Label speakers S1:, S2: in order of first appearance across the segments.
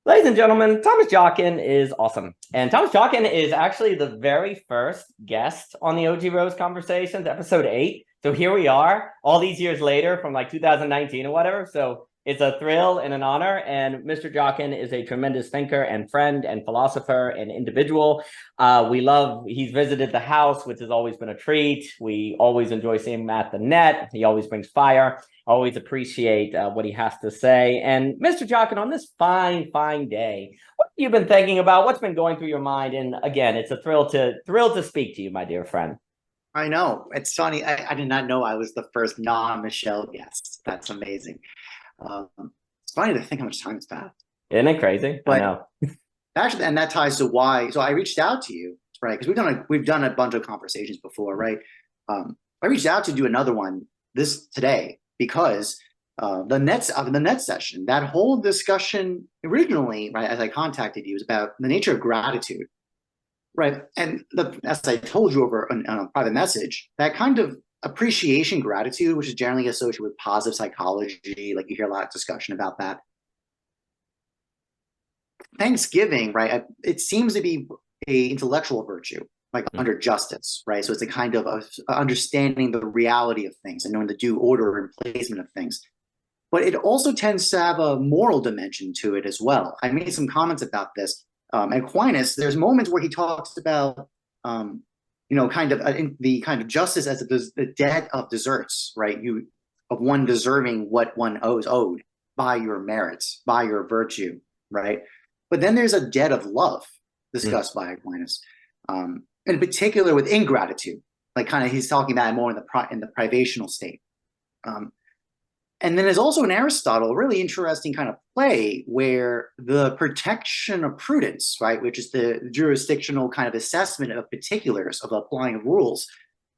S1: Ladies and gentlemen, Thomas Jockin is awesome. And Thomas Jockin is actually the very first guest on the OG Rose Conversations, episode 8. So here we are, all these years later from like 2019 or whatever. So it's a thrill and an honor. And Mr. Jockin is a tremendous thinker and friend and philosopher and individual. He's visited the house, which has always been a treat. We always enjoy seeing him at the net. He always brings fire. Always appreciate what he has to say. And Mr. Jockin, on this fine day, what have you been thinking about? What's been going through your mind? And again, it's a thrill to speak to you, my dear friend.
S2: I know. It's funny. I did not know I was the first non-Michelle guest. That's amazing. It's funny to think how much time has passed.
S1: Isn't it crazy?
S2: But
S1: I know.
S2: Actually, and that ties to why. So I reached out to you, right? Because we've done a bunch of conversations before, right? I reached out to do another one today because the net session, that whole discussion originally, right, as I contacted you, was about the nature of gratitude. Right. And as I told you over on a private message, that kind of appreciation, gratitude, which is generally associated with positive psychology, like you hear a lot of discussion about that. Thanksgiving, right? It seems to be a intellectual virtue, like under justice, right? So it's a kind of understanding the reality of things and knowing the due order and placement of things. But it also tends to have a moral dimension to it as well. I made some comments about this. Aquinas, there's moments where he talks about, kind of the kind of justice as the debt of deserts, right? Of one deserving what one owed by your merits, by your virtue, right? But then there's a debt of love discussed by Aquinas, in particular with ingratitude, like kind of he's talking about it more in the privational state. And then there's also in Aristotle a really interesting kind of play where the protection of prudence, right, which is the jurisdictional kind of assessment of particulars of applying rules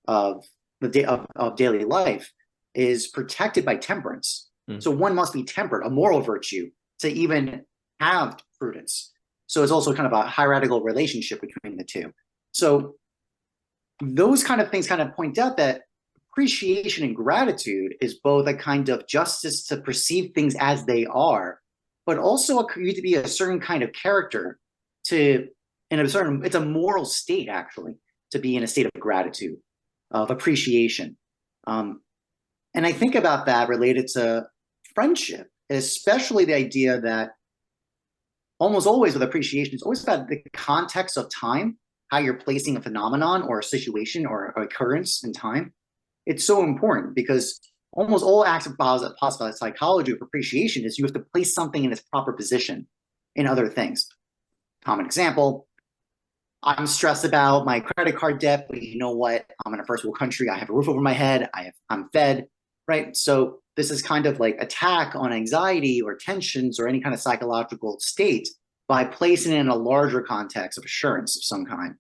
S2: of daily life, is protected by temperance. So one must be temperate, a moral virtue, to even have prudence. So it's also kind of a hierarchical relationship between the two. So those kind of things kind of point out that appreciation and gratitude is both a kind of justice to perceive things as they are, but also you to be a certain kind of character it's a moral state actually to be in a state of gratitude, of appreciation. And I think about that related to friendship, especially the idea that almost always with appreciation, it's always about the context of time, how you're placing a phenomenon or a situation or occurrence in time. It's so important because almost all acts of positive psychology of appreciation is you have to place something in its proper position in other things. Common example, I'm stressed about my credit card debt, but you know what? I'm in a first world country. I have a roof over my head. I'm fed, right? So this is kind of like attack on anxiety or tensions or any kind of psychological state by placing it in a larger context of assurance of some kind.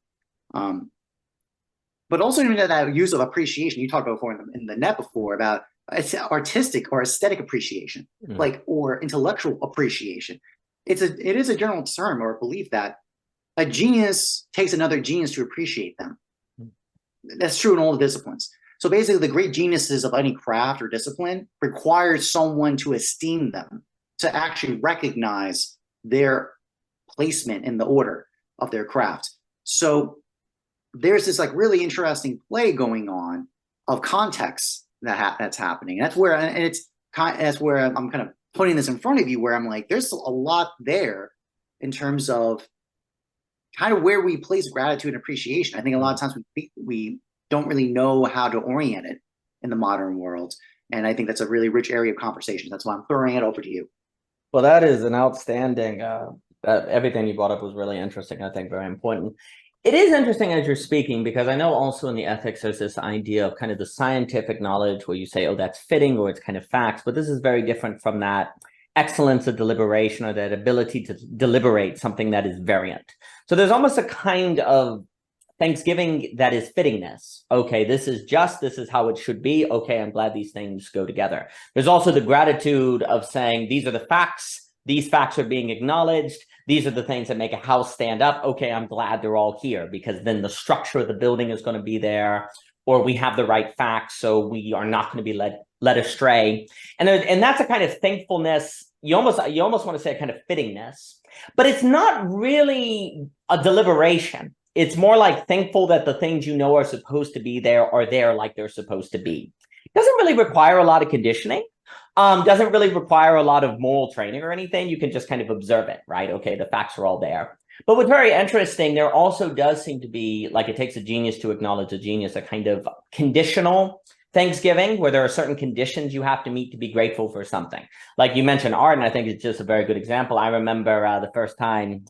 S2: But also even that use of appreciation you talked about before in the net before about artistic or aesthetic appreciation, or intellectual appreciation. It is a general term or a belief that a genius takes another genius to appreciate them. That's true in all the disciplines. So basically, the great geniuses of any craft or discipline require someone to esteem them, to actually recognize their placement in the order of their craft. So there's this like really interesting play going on of context that's happening. That's where I'm kind of putting this in front of you, where I'm like, there's a lot there in terms of kind of where we place gratitude and appreciation. I think a lot of times we don't really know how to orient it in the modern world. And I think that's a really rich area of conversation. That's why I'm throwing it over to you.
S1: Well, that is an outstanding, everything you brought up was really interesting. I think very important. It is interesting as you're speaking, because I know also in the ethics, there's this idea of kind of the scientific knowledge where you say, oh, that's fitting or it's kind of facts. But this is very different from that excellence of deliberation or that ability to deliberate something that is variant. So there's almost a kind of Thanksgiving that is fittingness. Okay, this is how it should be. Okay, I'm glad these things go together. There's also the gratitude of saying, these are the facts. These facts are being acknowledged. These are the things that make a house stand up. Okay, I'm glad they're all here because then the structure of the building is going to be there, or we have the right facts, so we are not going to be led astray. And that's a kind of thankfulness you almost want to say a kind of fittingness, but it's not really a deliberation. It's more like thankful that the things you know are supposed to be there are there like they're supposed to be. It doesn't really require a lot of conditioning. Doesn't really require a lot of moral training or anything. You can just kind of observe it, right? Okay, the facts are all there. But what's very interesting, there also does seem to be, like it takes a genius to acknowledge a genius, a kind of conditional Thanksgiving, where there are certain conditions you have to meet to be grateful for something. Like you mentioned art, and I think it's just a very good example. I remember the first time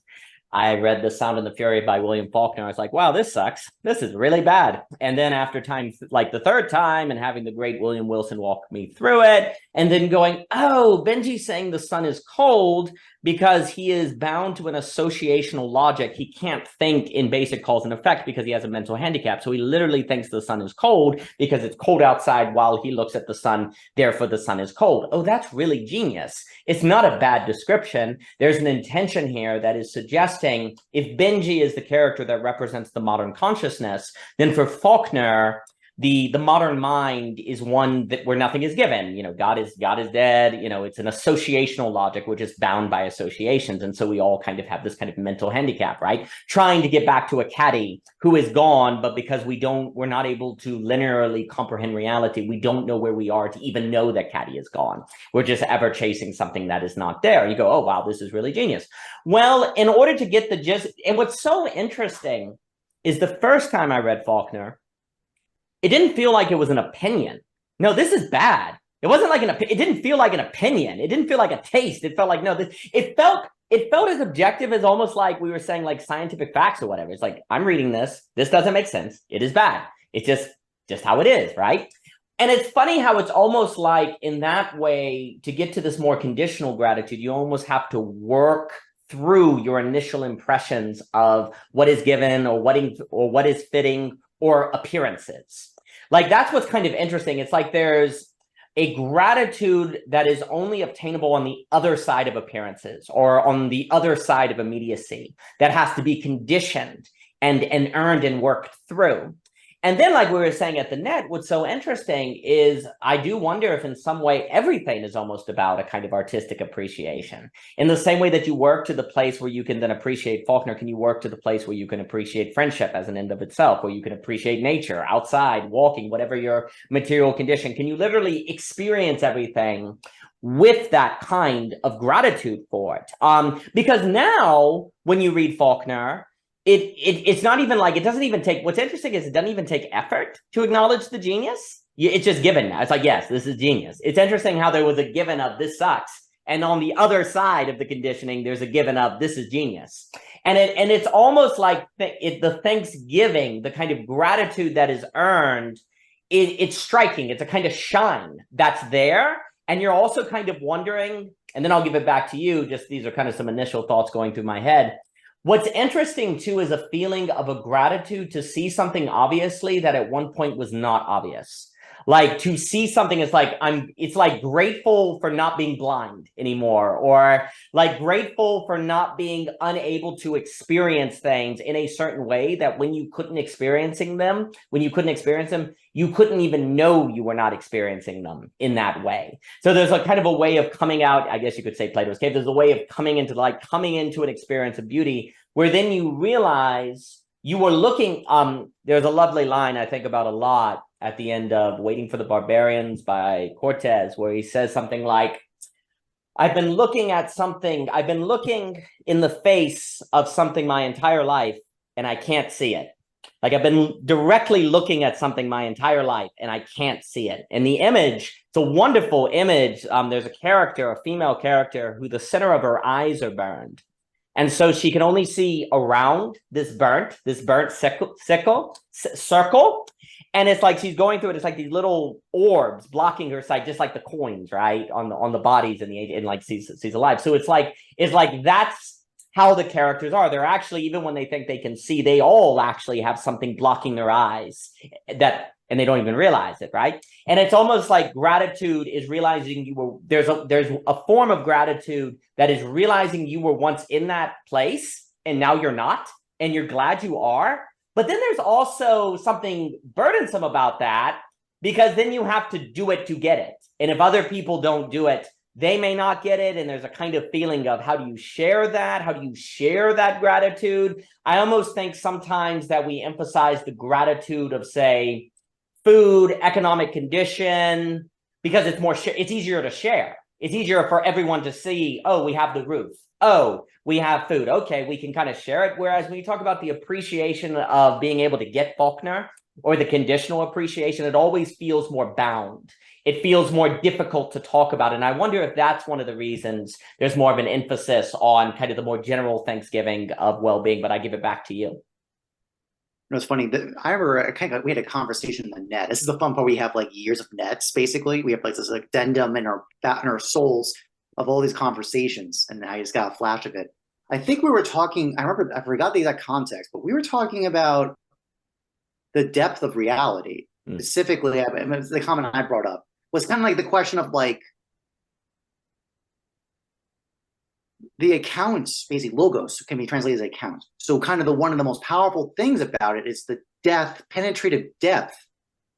S1: I read The Sound and the Fury by William Faulkner. I was like, wow, this sucks. This is really bad. And then after time, like the third time, and having the great William Wilson walk me through it, and then going, oh, Benji's saying the sun is cold because he is bound to an associational logic. He can't think in basic cause and effect because he has a mental handicap. So he literally thinks the sun is cold because it's cold outside while he looks at the sun. Therefore, the sun is cold. Oh, that's really genius. It's not a bad description. There's an intention here that is suggesting if Benji is the character that represents the modern consciousness, then for Faulkner, the modern mind is one that where nothing is given. You know, God is dead. You know, it's an associational logic which is bound by associations, and so we all kind of have this kind of mental handicap, right? Trying to get back to a caddy who is gone, but because we're not able to linearly comprehend reality, we don't know where we are to even know that caddy is gone. We're just ever chasing something that is not there. You go, oh wow, this is really genius. Well, in order to get the gist, and what's so interesting is the first time I read Faulkner, it didn't feel like it was an opinion. No, this is bad. It wasn't like it didn't feel like an opinion. It didn't feel like a taste. It felt like, no, it felt as objective as almost like we were saying like scientific facts or whatever. It's like, I'm reading this. This doesn't make sense. It is bad. It's just how it is, right? And it's funny how it's almost like in that way, to get to this more conditional gratitude, you almost have to work through your initial impressions of what is given or what is fitting or appearances. Like that's what's kind of interesting. It's like there's a gratitude that is only obtainable on the other side of appearances or on the other side of immediacy that has to be conditioned and earned and worked through. And then, like we were saying at the net, what's so interesting is I do wonder if in some way everything is almost about a kind of artistic appreciation. In the same way that you work to the place where you can then appreciate Faulkner, can you work to the place where you can appreciate friendship as an end of itself, where you can appreciate nature, outside, walking, whatever your material condition? Can you literally experience everything with that kind of gratitude for it? Because now, when you read Faulkner, it's not even like, it doesn't even take, what's interesting is it doesn't even take effort to acknowledge the genius. It's just given now. It's like, yes, this is genius. It's interesting how there was a given of this sucks. And on the other side of the conditioning, there's a given of this is genius. And it's almost like the thanksgiving, the kind of gratitude that is earned, it's striking. It's a kind of shine that's there. And you're also kind of wondering, and then I'll give it back to you, just these are kind of some initial thoughts going through my head. What's interesting, too, is a feeling of a gratitude to see something obviously that at one point was not obvious. Like to see something is like, it's like grateful for not being blind anymore, or like grateful for not being unable to experience things in a certain way that when you couldn't experience them, you couldn't even know you were not experiencing them in that way. So there's a kind of a way of coming out, I guess you could say Plato's cave, there's a way of coming into an experience of beauty where then you realize you were looking, there's a lovely line I think about a lot at the end of Waiting for the Barbarians by Cortez, where he says something like, I've been looking in the face of something my entire life and I can't see it. Like I've been directly looking at something my entire life and I can't see it. And the image, it's a wonderful image. There's a female character who the center of her eyes are burned. And so she can only see around this burnt circle. And it's like she's going through it. It's like these little orbs blocking her sight, just like the coins, right, on the bodies and like she's alive. So it's like that's how the characters are. They're actually, even when they think they can see, they all actually have something blocking their eyes and they don't even realize it, right? And it's almost like gratitude is realizing there's a form of gratitude that is realizing you were once in that place and now you're not, and you're glad you are. But then there's also something burdensome about that, because then you have to do it to get it. And if other people don't do it, they may not get it, and there's a kind of feeling of how do you share that? How do you share that gratitude? I almost think sometimes that we emphasize the gratitude of, say, food, economic condition, because it's more, it's easier to share. It's easier for everyone to see, oh, we have the roof. Oh, we have food. Okay, we can kind of share it. Whereas when you talk about the appreciation of being able to get Faulkner, or the conditional appreciation, it always feels more bound. It feels more difficult to talk about. And I wonder if that's one of the reasons there's more of an emphasis on kind of the more general Thanksgiving of well-being, but I give it back to you.
S2: It's funny that I remember we had a conversation in the net. This is the fun part. We have like years of nets, basically. We have like this addendum in our souls of all these conversations. And I just got a flash of it. I think we were talking, I forgot the exact context, but we were talking about the depth of reality. Specifically, the comment I brought up was kind of like the question of like the accounts, basically logos can be translated as account. So kind of one of the most powerful things about it is the penetrative depth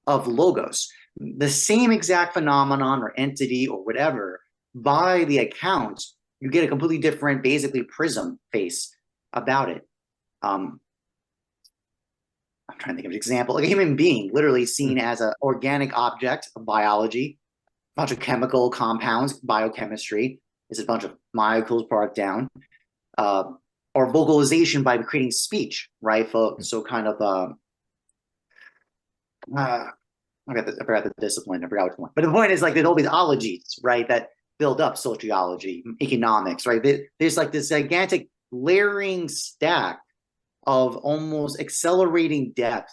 S2: of logos. The same exact phenomenon or entity or whatever, by the account, you get a completely different, basically prism face about it. I'm trying to think of an example. Like a human being, literally seen as an organic object of biology, a bunch of chemical compounds, biochemistry, is a bunch of molecules brought down, or vocalization by creating speech, right? So kind of, I forgot the discipline, I forgot which one. But the point is like there's all these ologies, right, that build up sociology, economics, right? There's like this gigantic layering stack of almost accelerating depth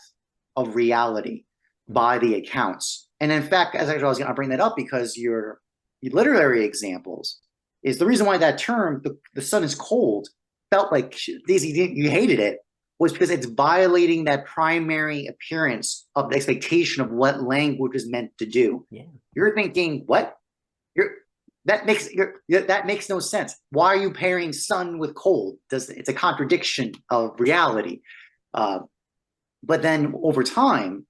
S2: of reality by the accounts. And in fact, as I was going to bring that up because your literary examples is the reason why that term, the sun is cold, felt like Daisy, you hated it, was because it's violating that primary appearance of the expectation of what language is meant to do.
S1: Yeah.
S2: You're thinking, what? That makes no sense. Why are you pairing sun with cold? It's a contradiction of reality. But then over time,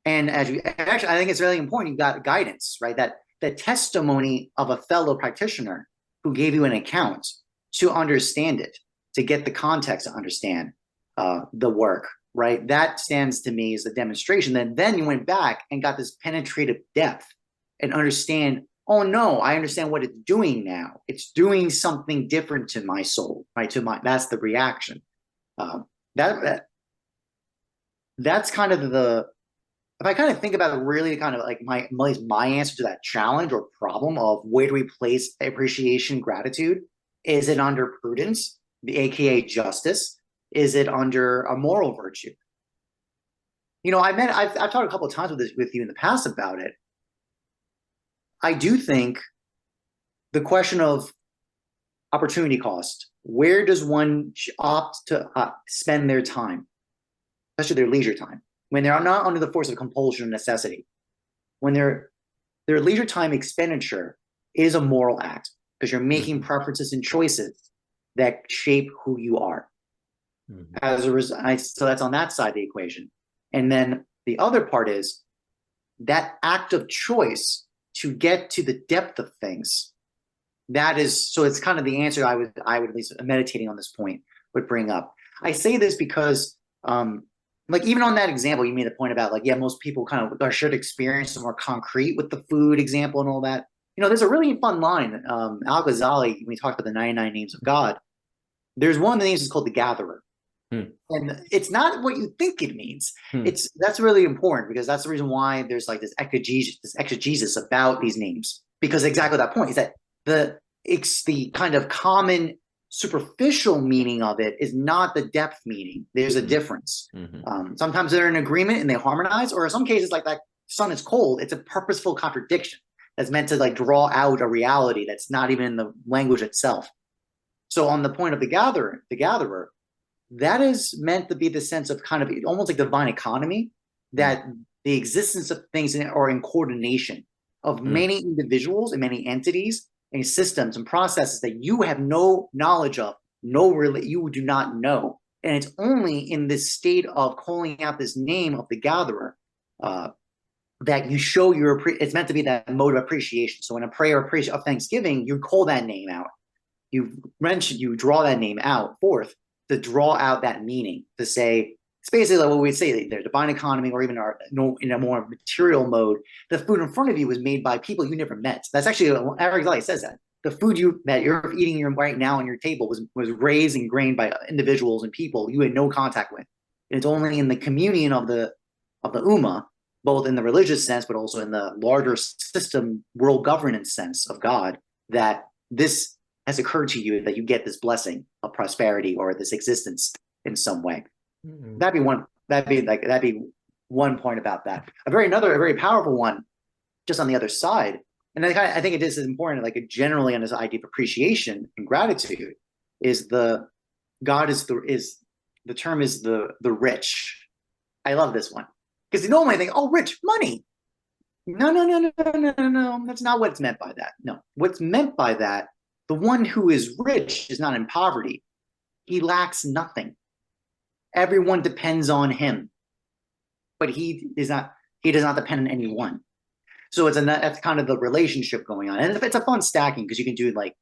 S2: and actually, I think it's really important. You got guidance, right? That the testimony of a fellow practitioner who gave you an account to understand it, to get the context to understand the work, right? That stands to me as the demonstration. Then you went back and got this penetrative depth and understand. Oh no, I understand what it's doing now. It's doing something different to my soul, right? That's the reaction. That's kind of if I kind of think about it, really kind of like my answer to that challenge or problem of where do we place appreciation, gratitude? Is it under prudence, the AKA justice? Is it under a moral virtue? You know, I've talked a couple of times with you in the past about it. I do think the question of opportunity cost, where does one opt to spend their time, especially their leisure time, when they're not under the force of compulsion or necessity, when their leisure time expenditure is a moral act because you're making preferences and choices that shape who you are. As a result, so that's on that side of the equation. And then the other part is that act of choice to get to the depth of things. That is, so it's kind of the answer I would at least meditating on this point would bring up. I say this because like even on that example, you made a point about like, yeah, most people kind of our shared experience is more concrete with the food example and all that. You know, there's a really fun line. Al-Ghazali, when we talked about the 99 names of God, there's one of the names is called the Gatherer. And it's not what you think it means. That's really important because that's the reason why there's like this exegesis about these names. Because exactly that point is that it's the kind of common superficial meaning of it is not the depth meaning. There's a difference. Sometimes they're in agreement and they harmonize, or in some cases, like that sun is cold, it's a purposeful contradiction that's meant to like draw out a reality that's not even in the language itself. So on the point of the gatherer, that is meant to be the sense of kind of almost like divine economy, that the existence of things are in coordination of many individuals and many entities and systems and processes that you have no knowledge of, you do not know. And it's only in this state of calling out this name of the gatherer that you show it's meant to be that mode of appreciation. So in a prayer of thanksgiving, you call that name out. You draw that name out forth to draw out that meaning, to say, it's basically like what we'd say, their divine economy, or even in a more material mode, the food in front of you was made by people you never met. That's actually, Arcadia says that. The food that you're eating right now on your table was raised and grained by individuals and people you had no contact with. And it's only in the communion of the Ummah, both in the religious sense, but also in the larger system, world governance sense of God, that this has occurred to you, that you get this blessing of prosperity or this existence in some way. Mm-hmm. That'd be one point about that. A very powerful one, just on the other side. And I think it is important, like generally on this idea of appreciation and gratitude, is the term is the rich. I love this one. Because you normally think, oh, rich, money. No. That's not what's meant by that. No. What's meant by that, the one who is rich is not in poverty. He lacks nothing. Everyone depends on him. But he does not depend on anyone. So that's kind of the relationship going on. And it's a fun stacking, because you can do like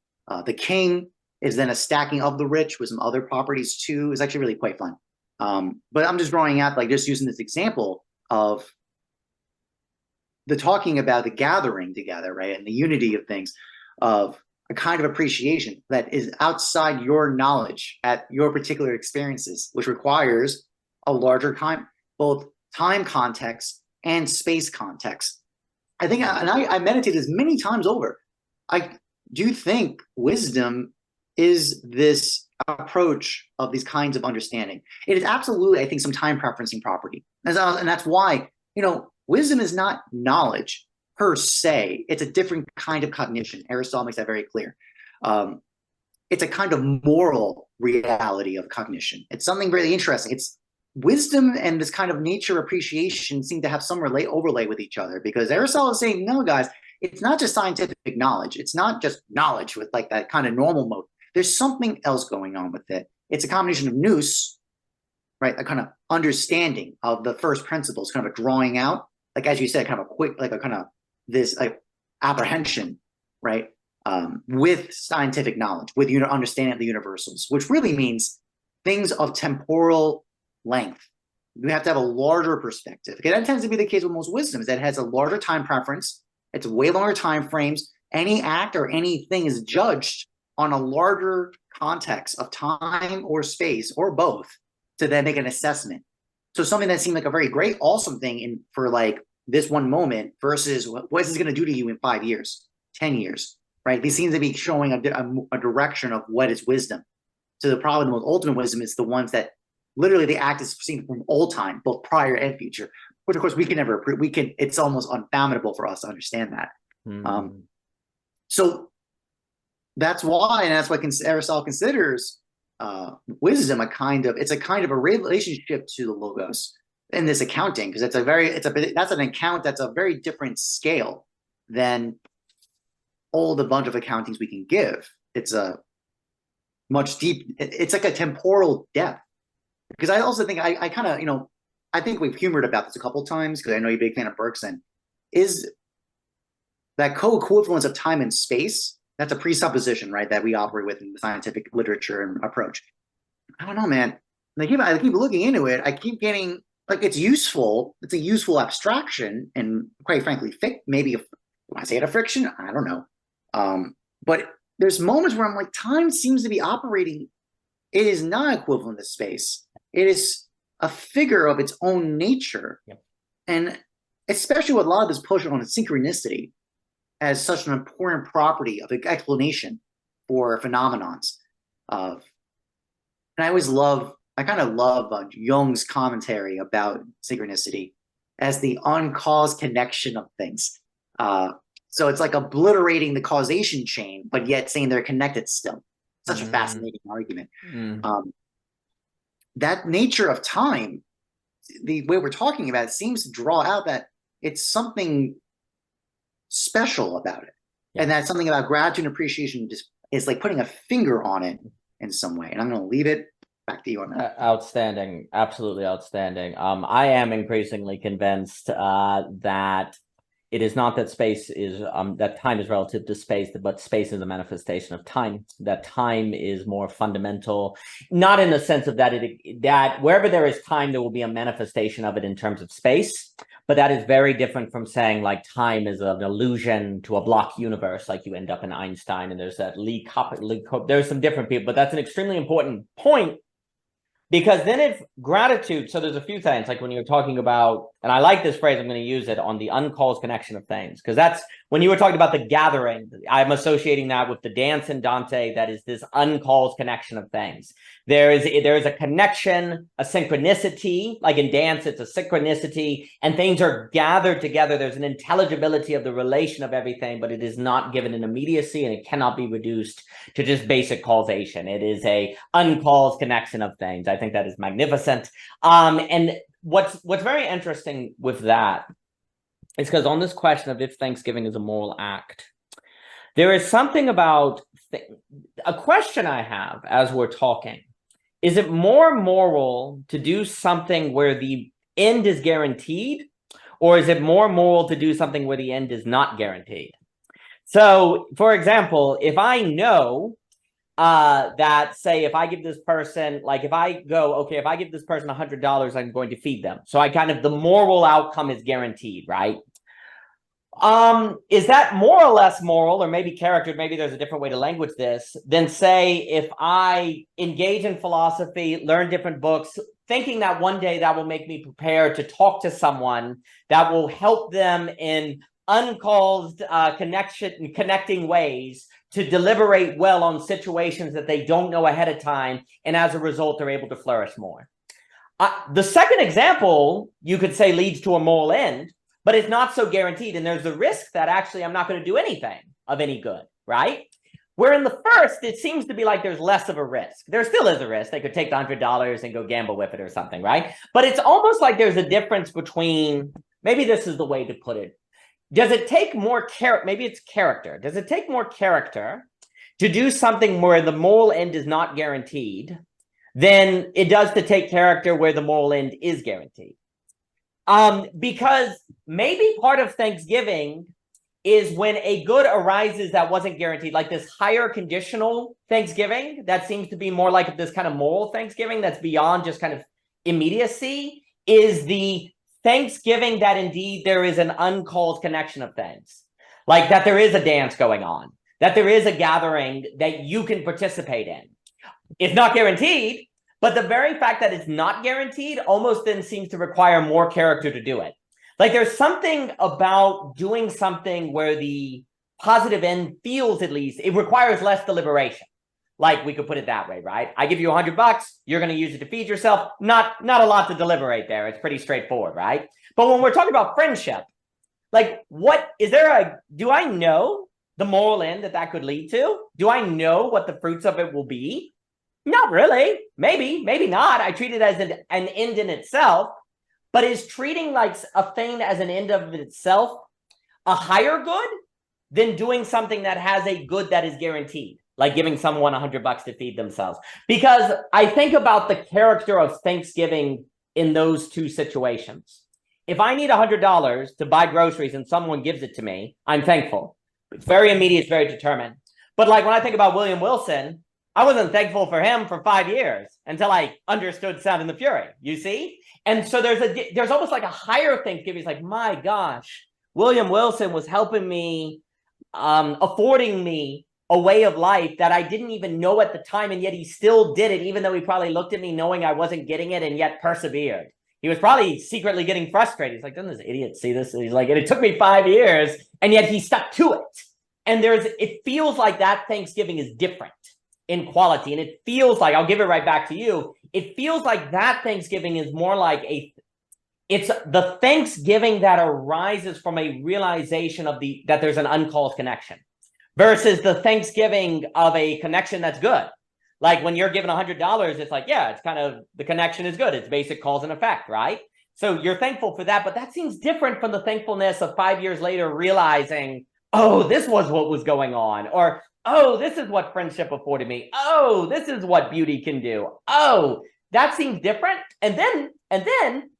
S2: the king is then a stacking of the rich with some other properties too. It's actually really quite fun. But I'm just drawing out, like, just using this example of the talking about the gathering together, right? And the unity of things, of a kind of appreciation that is outside your knowledge at your particular experiences, which requires a larger time, both time context and space context. I think, and I meditate this many times over. I do think wisdom is this approach of these kinds of understanding. It is absolutely, I think, some time preferencing property. And that's why, wisdom is not knowledge per se. It's a different kind of cognition. Aristotle makes that very clear. It's a kind of moral reality of cognition. It's something really interesting. It's wisdom and this kind of nature appreciation seem to have some overlay with each other, because Aristotle is saying, no, guys, it's not just scientific knowledge. It's not just knowledge with like that kind of normal mode. There's something else going on with it. It's a combination of nous, right? A kind of understanding of the first principles, kind of a drawing out, like, as you said, kind of a quick, like a kind of this like apprehension, right? With scientific knowledge, with understanding of the universals, which really means things of temporal length. You have to have a larger perspective. Okay, that tends to be the case with most wisdom, is that it has a larger time preference. It's way longer time frames. Any act or anything is judged on a larger context of time or space, or both, to then make an assessment. So something that seemed like a very great, awesome thing for like this one moment versus what is this going to do to you in 5 years, 10 years, right? These seem to be showing a direction of what is wisdom. So the probably the most ultimate wisdom is the ones that literally the act is seen from old time, both prior and future, which of course we can never, it's almost unfathomable for us to understand that. Mm. So that's why, and that's why Aristotle considers wisdom it's a kind of a relationship to the logos in this accounting, because that's an account that's a very different scale than all the bunch of accountings we can give. It's a much it's like a temporal depth. Because I also think I kind of, I think we've humored about this a couple of times, because I know you're a big fan of Bergson, is that co-equivalence of time and space. That's a presupposition, right, that we operate with in the scientific literature and approach. I don't know, man. I keep looking into it. I keep getting, like, it's useful. It's a useful abstraction, and quite frankly, maybe when I say it a friction, I don't know. But there's moments where I'm like, time seems to be operating. It is not equivalent to space. It is a figure of its own nature. Yep. And especially with a lot of this push on synchronicity as such an important property of an explanation for phenomenons. And I kind of love Jung's commentary about synchronicity as the uncaused connection of things. So it's like obliterating the causation chain, but yet saying they're connected still. Such a fascinating argument. That nature of time, the way we're talking about it, seems to draw out that it's something special about it. Yeah. And that's something about gratitude and appreciation is like putting a finger on it in some way. And I'm going to leave it Back to you on that.
S1: Outstanding, absolutely outstanding. I am increasingly convinced that it is not that space is that time is relative to space, but space is a manifestation of time. That time is more fundamental, not in the sense of that wherever there is time, there will be a manifestation of it in terms of space. But that is very different from saying like time is an illusion to a block universe, like you end up in Einstein, and there's that there's some different people, but that's an extremely important point. Because then if gratitude, so there's a few things, like when you're talking about, and I like this phrase, I'm going to use it on the uncalled connection of things, because that's when you were talking about the gathering, I'm associating that with the dance in Dante, that is this uncalled connection of things. There is a connection, a synchronicity, like in dance, it's a synchronicity, and things are gathered together. There's an intelligibility of the relation of everything, but it is not given an immediacy, and it cannot be reduced to just basic causation. It is a uncalled connection of things. I think that is magnificent. And what's very interesting with that is because on this question of if Thanksgiving is a moral act, there is something about a question I have as we're talking. Is it more moral to do something where the end is guaranteed, or is it more moral to do something where the end is not guaranteed? So, for example, if I know that, say, if I give this person, like if I go, okay, if I give this person $100, I'm going to feed them. So I kind of, the moral outcome is guaranteed, right? Is that more or less moral, or maybe character, maybe there's a different way to language this, than say, if I engage in philosophy, learn different books, thinking that one day that will make me prepared to talk to someone that will help them in uncalled connecting ways to deliberate well on situations that they don't know ahead of time, and as a result, they're able to flourish more. The second example, you could say, leads to a moral end, but it's not so guaranteed, and there's the risk that actually I'm not going to do anything of any good, right? Where in the first, it seems to be like there's less of a risk. There still is a risk. They could take the $100 and go gamble with it or something, right? But it's almost like there's a difference between, maybe this is the way to put it. Does it take more maybe it's character. Does it take more character to do something where the moral end is not guaranteed than it does to take character where the moral end is guaranteed? Because maybe part of Thanksgiving is when a good arises that wasn't guaranteed, like this higher conditional Thanksgiving that seems to be more like this kind of moral Thanksgiving that's beyond just kind of immediacy, is the Thanksgiving that indeed there is an uncalled connection of things, like that there is a dance going on, that there is a gathering that you can participate in. It's not guaranteed, but the very fact that it's not guaranteed almost then seems to require more character to do it. Like there's something about doing something where the positive end feels, at least, it requires less deliberation. Like we could put it that way, right? I give you $100, you're going to use it to feed yourself. Not a lot to deliberate there. It's pretty straightforward, right? But when we're talking about friendship, like do I know the moral end that could lead to? Do I know what the fruits of it will be? Not really. Maybe not. I treat it as an end in itself. But is treating like a thing as an end of itself a higher good than doing something that has a good that is guaranteed, like giving someone $100 to feed themselves? Because I think about the character of Thanksgiving in those two situations. If I need $100 to buy groceries and someone gives it to me, I'm thankful. It's very immediate, it's very determined. But like when I think about William Wilson, I wasn't thankful for him for 5 years until I understood Sound and the Fury, you see? And so there's almost like a higher Thanksgiving. It's like, my gosh, William Wilson was helping me, affording me a way of life that I didn't even know at the time, and yet he still did it, even though he probably looked at me knowing I wasn't getting it and yet persevered. He was probably secretly getting frustrated. He's like, doesn't this idiot see this? And he's like, and it took me 5 years, and yet he stuck to it. And it feels like that Thanksgiving is different in quality. And it feels like, I'll give it right back to you, it feels like that Thanksgiving is more like it's the Thanksgiving that arises from a realization of that there's an uncalled connection, versus the Thanksgiving of a connection that's good. Like when you're given $100, it's like, yeah, it's kind of, the connection is good. It's basic cause and effect, right? So you're thankful for that, but that seems different from the thankfulness of 5 years later realizing, oh, this was what was going on. Or Oh, this is what friendship afforded me. Oh, this is what beauty can do. Oh, that seems different. And then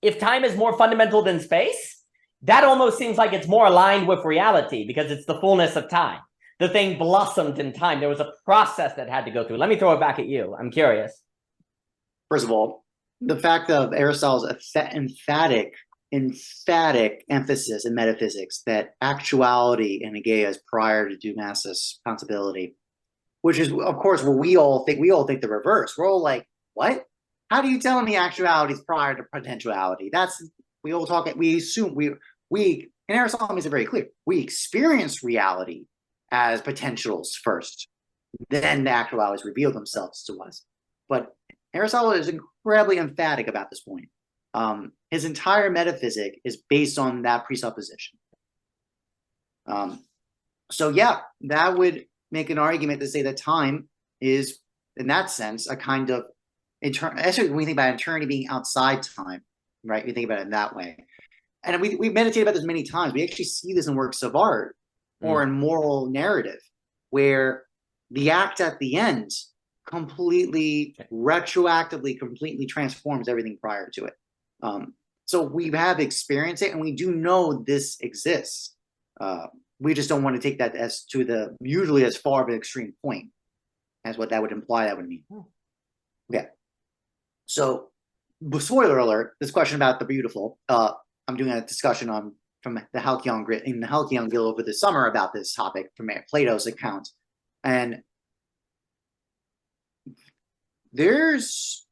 S1: if time is more fundamental than space, that almost seems like it's more aligned with reality because it's the fullness of time. The thing blossomed in time. There was a process that had to go through. Let me throw it back at you. I'm curious.
S2: First of all, the fact of Aristotle's emphatic emphasis in metaphysics that actuality in Aegeia is prior to Dumas's responsibility, which is, of course, what we all think. We all think the reverse. We're all like, what? How do you tell me actuality is prior to potentiality? That's, we all talk, we assume, we and Aristotle makes it very clear. We experience reality as potentials first, then the actualities reveal themselves to us. But Aristotle is incredibly emphatic about this point. His entire metaphysic is based on that presupposition. So yeah, that would make an argument to say that time is, in that sense, a kind of actually, when we think about eternity being outside time, right? We think about it in that way. And we meditate about this many times. We actually see this in works of art or in moral narrative, where the act at the end completely, retroactively, completely transforms everything prior to it. So we have experienced it, and we do know this exists. We just don't want to take that as to the usually as far of an extreme point as what that would imply that would mean. Okay. So, spoiler alert, this question about the beautiful, I'm doing a discussion on from the Halcyon Grid in the Halcyon Guild over the summer about this topic from Plato's account. And there's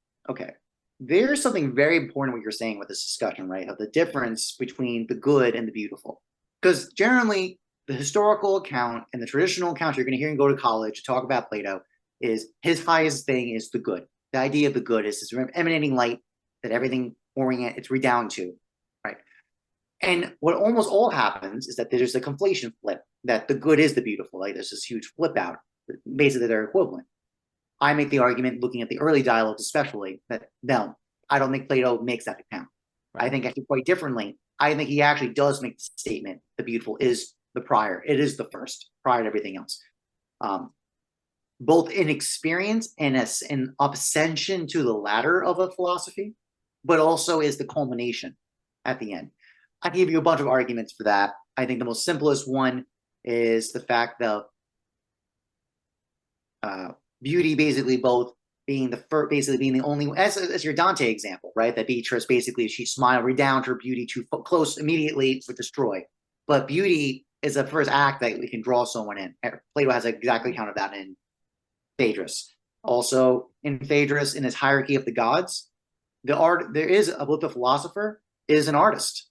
S2: something very important what you're saying with this discussion, right? Of the difference between the good and the beautiful. Because generally, the historical account and the traditional account you're going to hear and go to college to talk about Plato is his highest thing is the good. The idea of the good is this emanating light that everything it's redound to, right? And what almost all happens is that there's a conflation flip, that the good is the beautiful. Like there's this huge flip out. Basically, they're equivalent. I make the argument, looking at the early dialogues especially, that no, I don't think Plato makes that account. Right. I think actually quite differently. I think he actually does make the statement, the beautiful is the prior. It is the first, prior to everything else. Both in experience and as an ascension to the ladder of a philosophy, but also is the culmination at the end. I can give you a bunch of arguments for that. I think the most simplest one is the fact that beauty basically both being the only, as your Dante example, right? That Beatrice basically, she smiled, redound her beauty too close, immediately would destroy. But beauty is the first act that we can draw someone in. Plato has an exact account of that in Phaedrus. Also in Phaedrus, in his hierarchy of the gods, there is both the philosopher is an artist.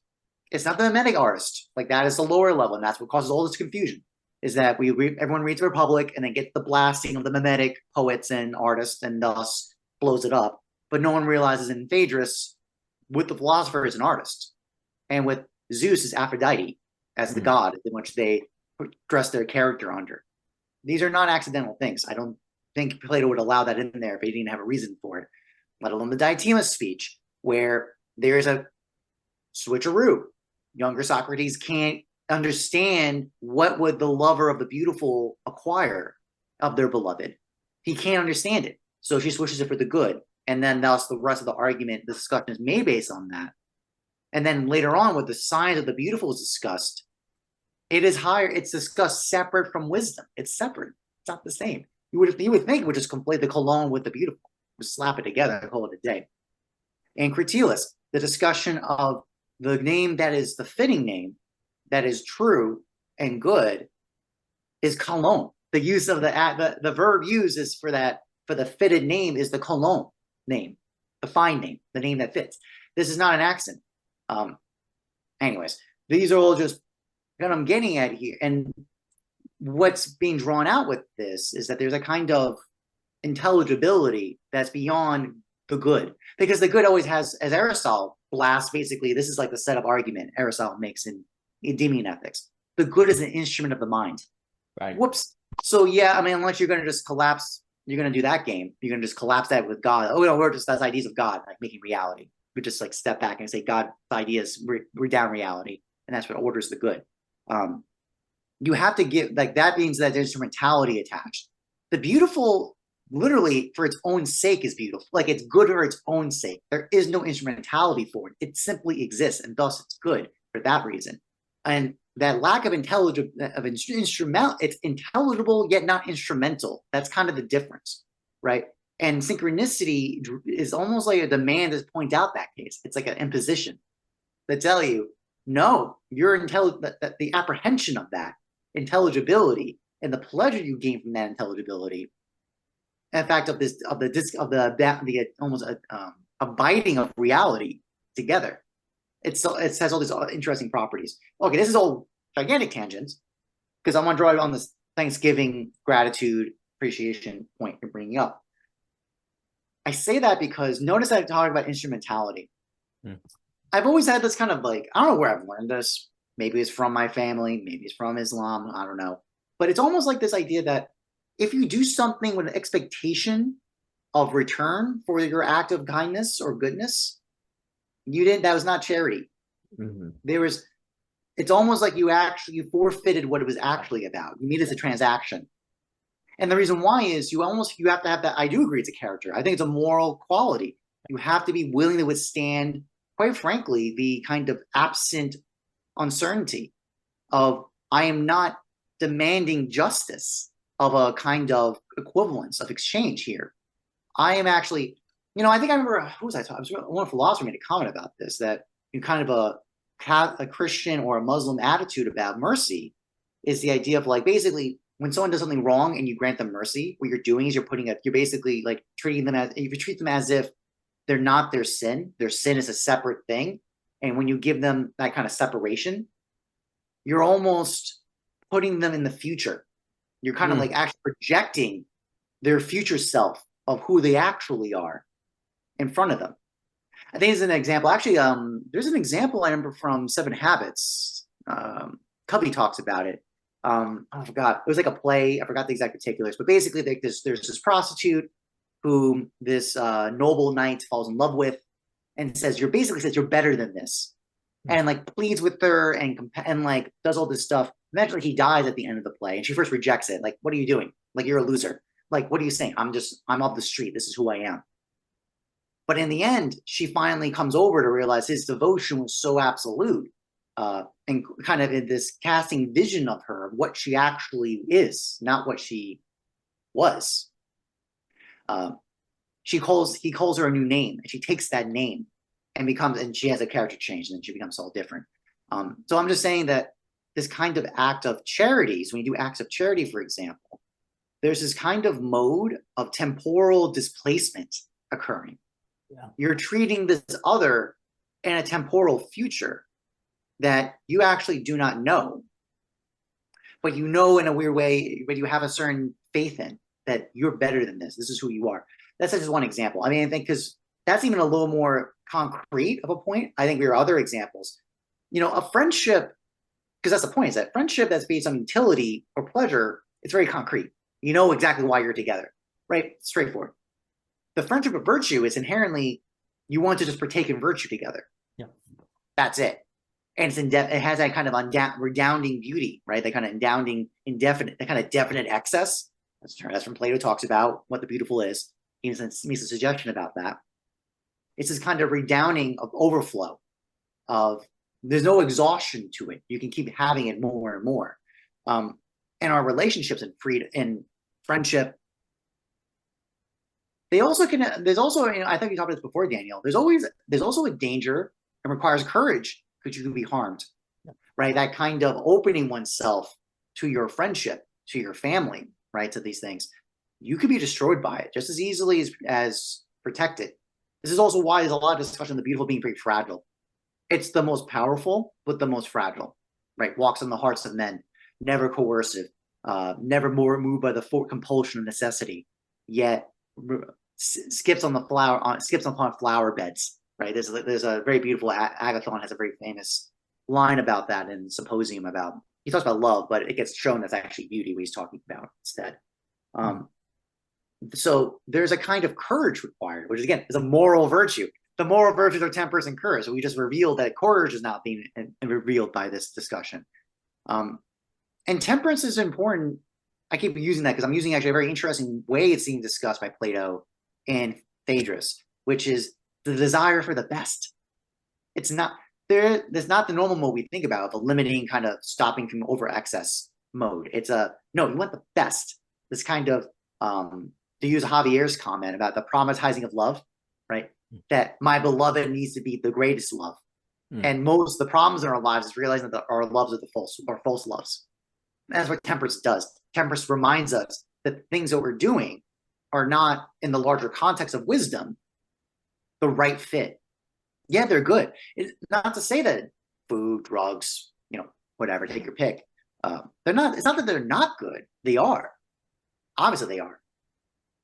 S2: It's not the mimetic artist. Like that is the lower level, and that's what causes all this confusion. Is that everyone reads the Republic and then gets the blasting of the mimetic poets and artists, and thus blows it up. But no one realizes in Phaedrus, with the philosopher is an artist, and with Zeus is Aphrodite as the god in which they dress their character under. These are not accidental things. I don't think Plato would allow that in there if he didn't have a reason for it. Let alone the Diotima speech, where there's a switcheroo. Younger Socrates can't understand what would the lover of the beautiful acquire of their beloved. He can't understand it. So she switches it for the good. And then thus the rest of the argument, the discussion is made based on that. And then later on, with the signs of the beautiful is discussed, it is higher, it's discussed separate from wisdom. It's separate. It's not the same. You would think it would just complete the cologne with the beautiful. Just slap it together and call it a day. And Cratylus, the discussion of the name that is the fitting name, that is true and good, is cologne. The use of the verb used is for the fitted name is the cologne name, the fine name, the name that fits. This is not an accent. Anyways, these are all just what I'm getting at here. And what's being drawn out with this is that there's a kind of intelligibility that's beyond the good, because the good always has, as Aristotle blasts, basically, this is like the setup argument Aristotle makes in Endymion Ethics. The good is an instrument of the mind.
S1: Right.
S2: Whoops. So yeah, I mean, unless you're going to just collapse, you're going to do that game. You're going to just collapse that with God. Oh no, we're just as ideas of God, like making reality. We just like step back and say God's ideas, we're down reality, and that's what orders the good. you have to give, like, that means that there's instrumentality attached. The beautiful, literally for its own sake, is beautiful. Like, it's good for its own sake. There is no instrumentality for it. It simply exists, and thus it's good for that reason. And that lack of intelligible, it's intelligible yet not instrumental. That's kind of the difference, right? And synchronicity is almost like a demand to point out that case. It's like an imposition that tell you, no, you're the apprehension of that intelligibility and the pleasure you gain from that intelligibility, in fact, of the almost abiding of reality together. It has all these interesting properties. Okay, this is all gigantic tangents because I want to draw it on this Thanksgiving gratitude appreciation point you're bringing up. I say that because notice I'm talking about instrumentality. I've always had this kind of like, I don't know where I've learned this. Maybe it's from my family, maybe it's from Islam, I don't know. But it's almost like this idea that if you do something with an expectation of return for your act of kindness or goodness, that was not charity. It's almost like you forfeited what it was actually about. You made it as a transaction. And the reason why is you have to have that. I do agree it's a character. I think it's a moral quality. You have to be willing to withstand, quite frankly, the kind of absent uncertainty of, I am not demanding justice of a kind of equivalence of exchange here. I am actually, I think I remember, who was I talking? One philosopher made a comment about this, that you kind of a Christian or a Muslim attitude about mercy is the idea of, like, basically when someone does something wrong and you grant them mercy, what you're doing is you're basically like treating them as, if you treat them as if they're not their sin is a separate thing. And when you give them that kind of separation, you're almost putting them in the future. You're kind of like actually projecting their future self of who they actually are in front of them. I think it's an example. Actually, there's an example I remember from Seven Habits. Covey talks about it. I forgot. It was like a play. I forgot the exact particulars. But basically, there's this prostitute who this noble knight falls in love with, and says you're better than this, and like pleads with her and like does all this stuff. Eventually, he dies at the end of the play, and she first rejects it. Like, what are you doing? Like, you're a loser. Like, what are you saying? I'm off the street. This is who I am. But in the end, she finally comes over to realize his devotion was so absolute, and kind of in this casting vision of her, of what she actually is, not what she was. He calls her a new name, and she takes that name and she has a character change, and then she becomes all different. So I'm just saying that this kind of act of charities, when you do acts of charity, for example, there's this kind of mode of temporal displacement occurring. Yeah. You're treating this other in a temporal future that you actually do not know, but you know in a weird way, but you have a certain faith in that you're better than this. This is who you are. That's just one example. I mean, I think because that's even a little more concrete of a point. I think there are other examples. A friendship, because that's the point, is that friendship that's based on utility or pleasure, it's very concrete. You know exactly why you're together, right? Straightforward. The friendship of virtue is inherently, you want to just partake in virtue together. Yeah. That's it. And it has that kind of redounding beauty, right? That kind of definite excess. That's from Plato talks about what the beautiful is. He makes a suggestion about that. It's this kind of redounding of overflow of, there's no exhaustion to it. You can keep having it more and more. And our relationships and freedom and friendship, there's also, I think you talked about this before, Daniel, there's also a danger and requires courage because you can be harmed, right? That kind of opening oneself to your friendship, to your family, right? To these things, you could be destroyed by it just as easily as protected. This is also why there's a lot of discussion on the beautiful being very fragile. It's the most powerful, but the most fragile, right? Walks on the hearts of men, never coercive, never more moved by the compulsion of necessity, yet skips on flower beds, right? There's a very beautiful, Agathon has a very famous line about that in Symposium about, he talks about love, but it gets shown that's actually beauty what he's talking about instead. So there's a kind of courage required, which again is a moral virtue. The moral virtues are temperance and courage. So we just revealed that courage is not being revealed by this discussion. And And temperance is important. I keep using that because I'm using actually a very interesting way it's being discussed by Plato and Phaedrus, which is the desire for the best. It's not there. There's not the normal mode we think about, the limiting kind of stopping from over excess mode. It's a no, you want the best. This kind of to use Javier's comment about the problematizing of love, right? That my beloved needs to be the greatest love. And most of the problems in our lives is realizing that our loves are the false loves. And that's what temperance does. Temperance reminds us that things that we're doing are not in the larger context of wisdom the right fit. Yeah, they're good. It's not to say that food, drugs, whatever, take your pick. They're not. It's not that they're not good. They are. Obviously, they are.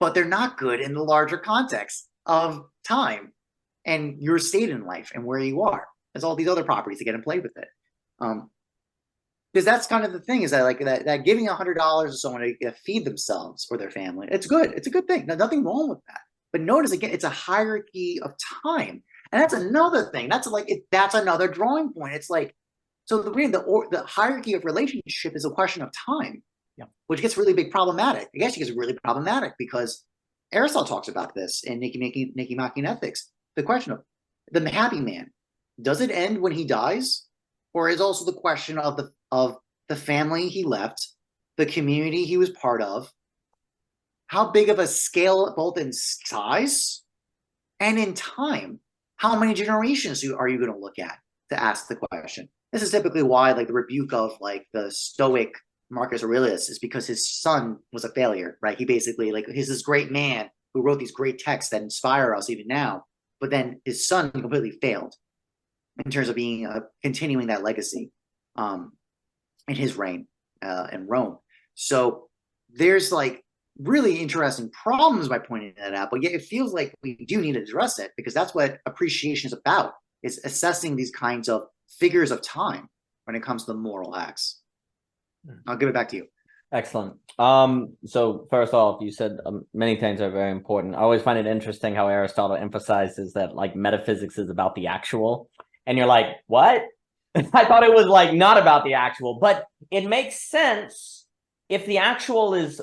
S2: But they're not good in the larger context of time and your state in life and where you are. There's all these other properties that get in play with it. Because that's kind of the thing, is that like that giving $100 to someone to feed themselves or their family, it's good. It's a good thing. Nothing wrong with that. But notice again, it's a hierarchy of time. And that's another thing. That's that's another drawing point. It's like, so the hierarchy of relationship is a question of time, which gets really problematic. I guess it gets really problematic because Aristotle talks about this in Nicomachean Ethics. The question of the happy man, does it end when he dies? Or is also the question of the family he left, the community he was part of, how big of a scale, both in size and in time, how many generations are you going to look at to ask the question? This is typically why like the rebuke of like the Stoic Marcus Aurelius is because his son was a failure, right? He basically he's this great man who wrote these great texts that inspire us even now, but then his son completely failed in terms of being continuing that legacy in his reign in Rome. So there's like really interesting problems by pointing that out, but yet it feels like we do need to address it because that's what appreciation is about, is assessing these kinds of figures of time when it comes to the moral acts. I'll give it back to you.
S1: Excellent. So first off, you said many things are very important. I always find it interesting how Aristotle emphasizes that like metaphysics is about the actual. And you're like, what? I thought it was like not about the actual, but it makes sense if the actual is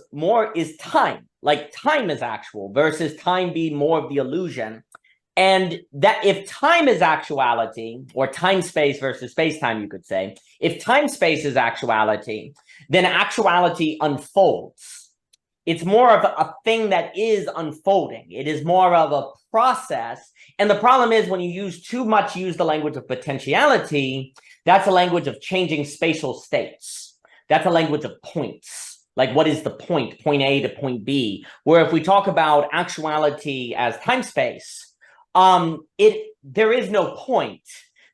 S1: time, like time is actual versus time being more of the illusion. And that if time is actuality, or time space versus space time, you could say, if time space is actuality, then actuality unfolds. It's more of a thing that is unfolding. It is more of a process. And the problem is when you use the language of potentiality, that's a language of changing spatial states. That's a language of points. Like what is the point A to point B? Where if we talk about actuality as time space, there is no point.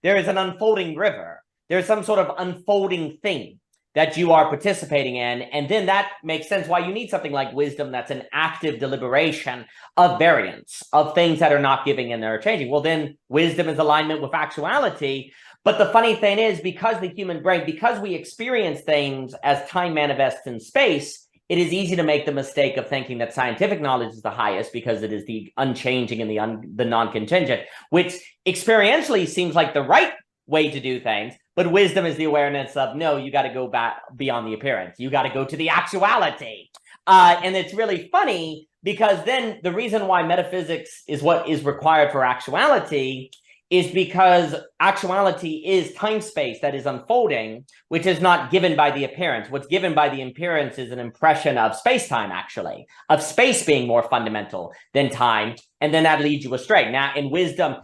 S1: There is an unfolding river. There's some sort of unfolding thing that you are participating in. And then that makes sense why you need something like wisdom that's an active deliberation of variance, of things that are not giving and they're changing. Well, then wisdom is alignment with actuality. But the funny thing is, because the human brain, because we experience things as time manifests in space, it is easy to make the mistake of thinking that scientific knowledge is the highest because it is the unchanging and the non-contingent, which experientially seems like the right way to do things. But wisdom is the awareness of, no, you got to go back beyond the appearance. You got to go to the actuality. And it's really funny because then the reason why metaphysics is what is required for actuality is because actuality is time space that is unfolding, which is not given by the appearance. What's given by the appearance is an impression of space-time, actually, of space being more fundamental than time. And then that leads you astray. Now, in wisdom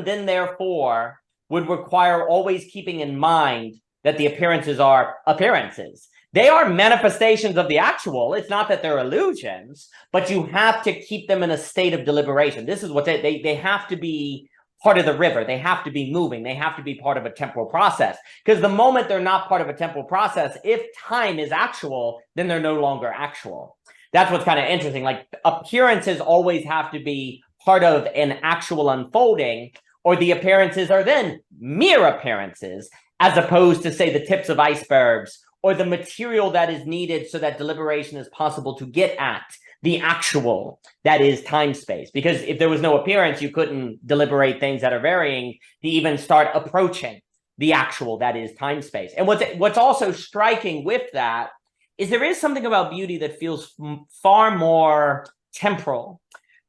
S1: then therefore would require always keeping in mind that the appearances are appearances. They are manifestations of the actual. It's not that they're illusions, but you have to keep them in a state of deliberation. This is what they have to be part of the river. They have to be moving. They have to be part of a temporal process. Because the moment they're not part of a temporal process, if time is actual, then they're no longer actual. That's what's kind of interesting. Like appearances always have to be part of an actual unfolding, or the appearances are then mere appearances, as opposed to, say, the tips of icebergs, or the material that is needed so that deliberation is possible to get at the actual that is time space. Because if there was no appearance, you couldn't deliberate things that are varying to even start approaching the actual that is time space. And what's also striking with that is there is something about beauty that feels far more temporal,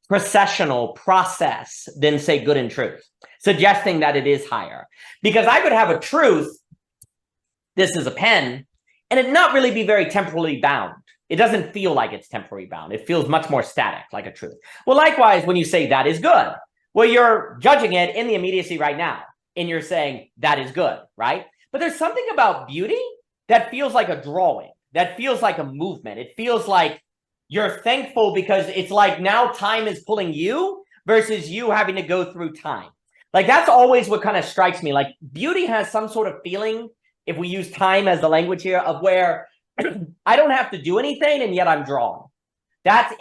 S1: processional, process than, say, good and truth, suggesting that it is higher. Because I could have a truth, this is a pen, and it not really be very temporally bound. It doesn't feel like it's temporally bound. It feels much more static, like a truth. Well, likewise, when you say that is good, well, you're judging it in the immediacy right now, and you're saying that is good, right? But there's something about beauty that feels like a drawing, that feels like a movement. It feels like you're thankful because it's like now time is pulling you versus you having to go through time. Like that's always what kind of strikes me. Like beauty has some sort of feeling, if we use time as the language here, of where I don't have to do anything and yet I'm drawn. That's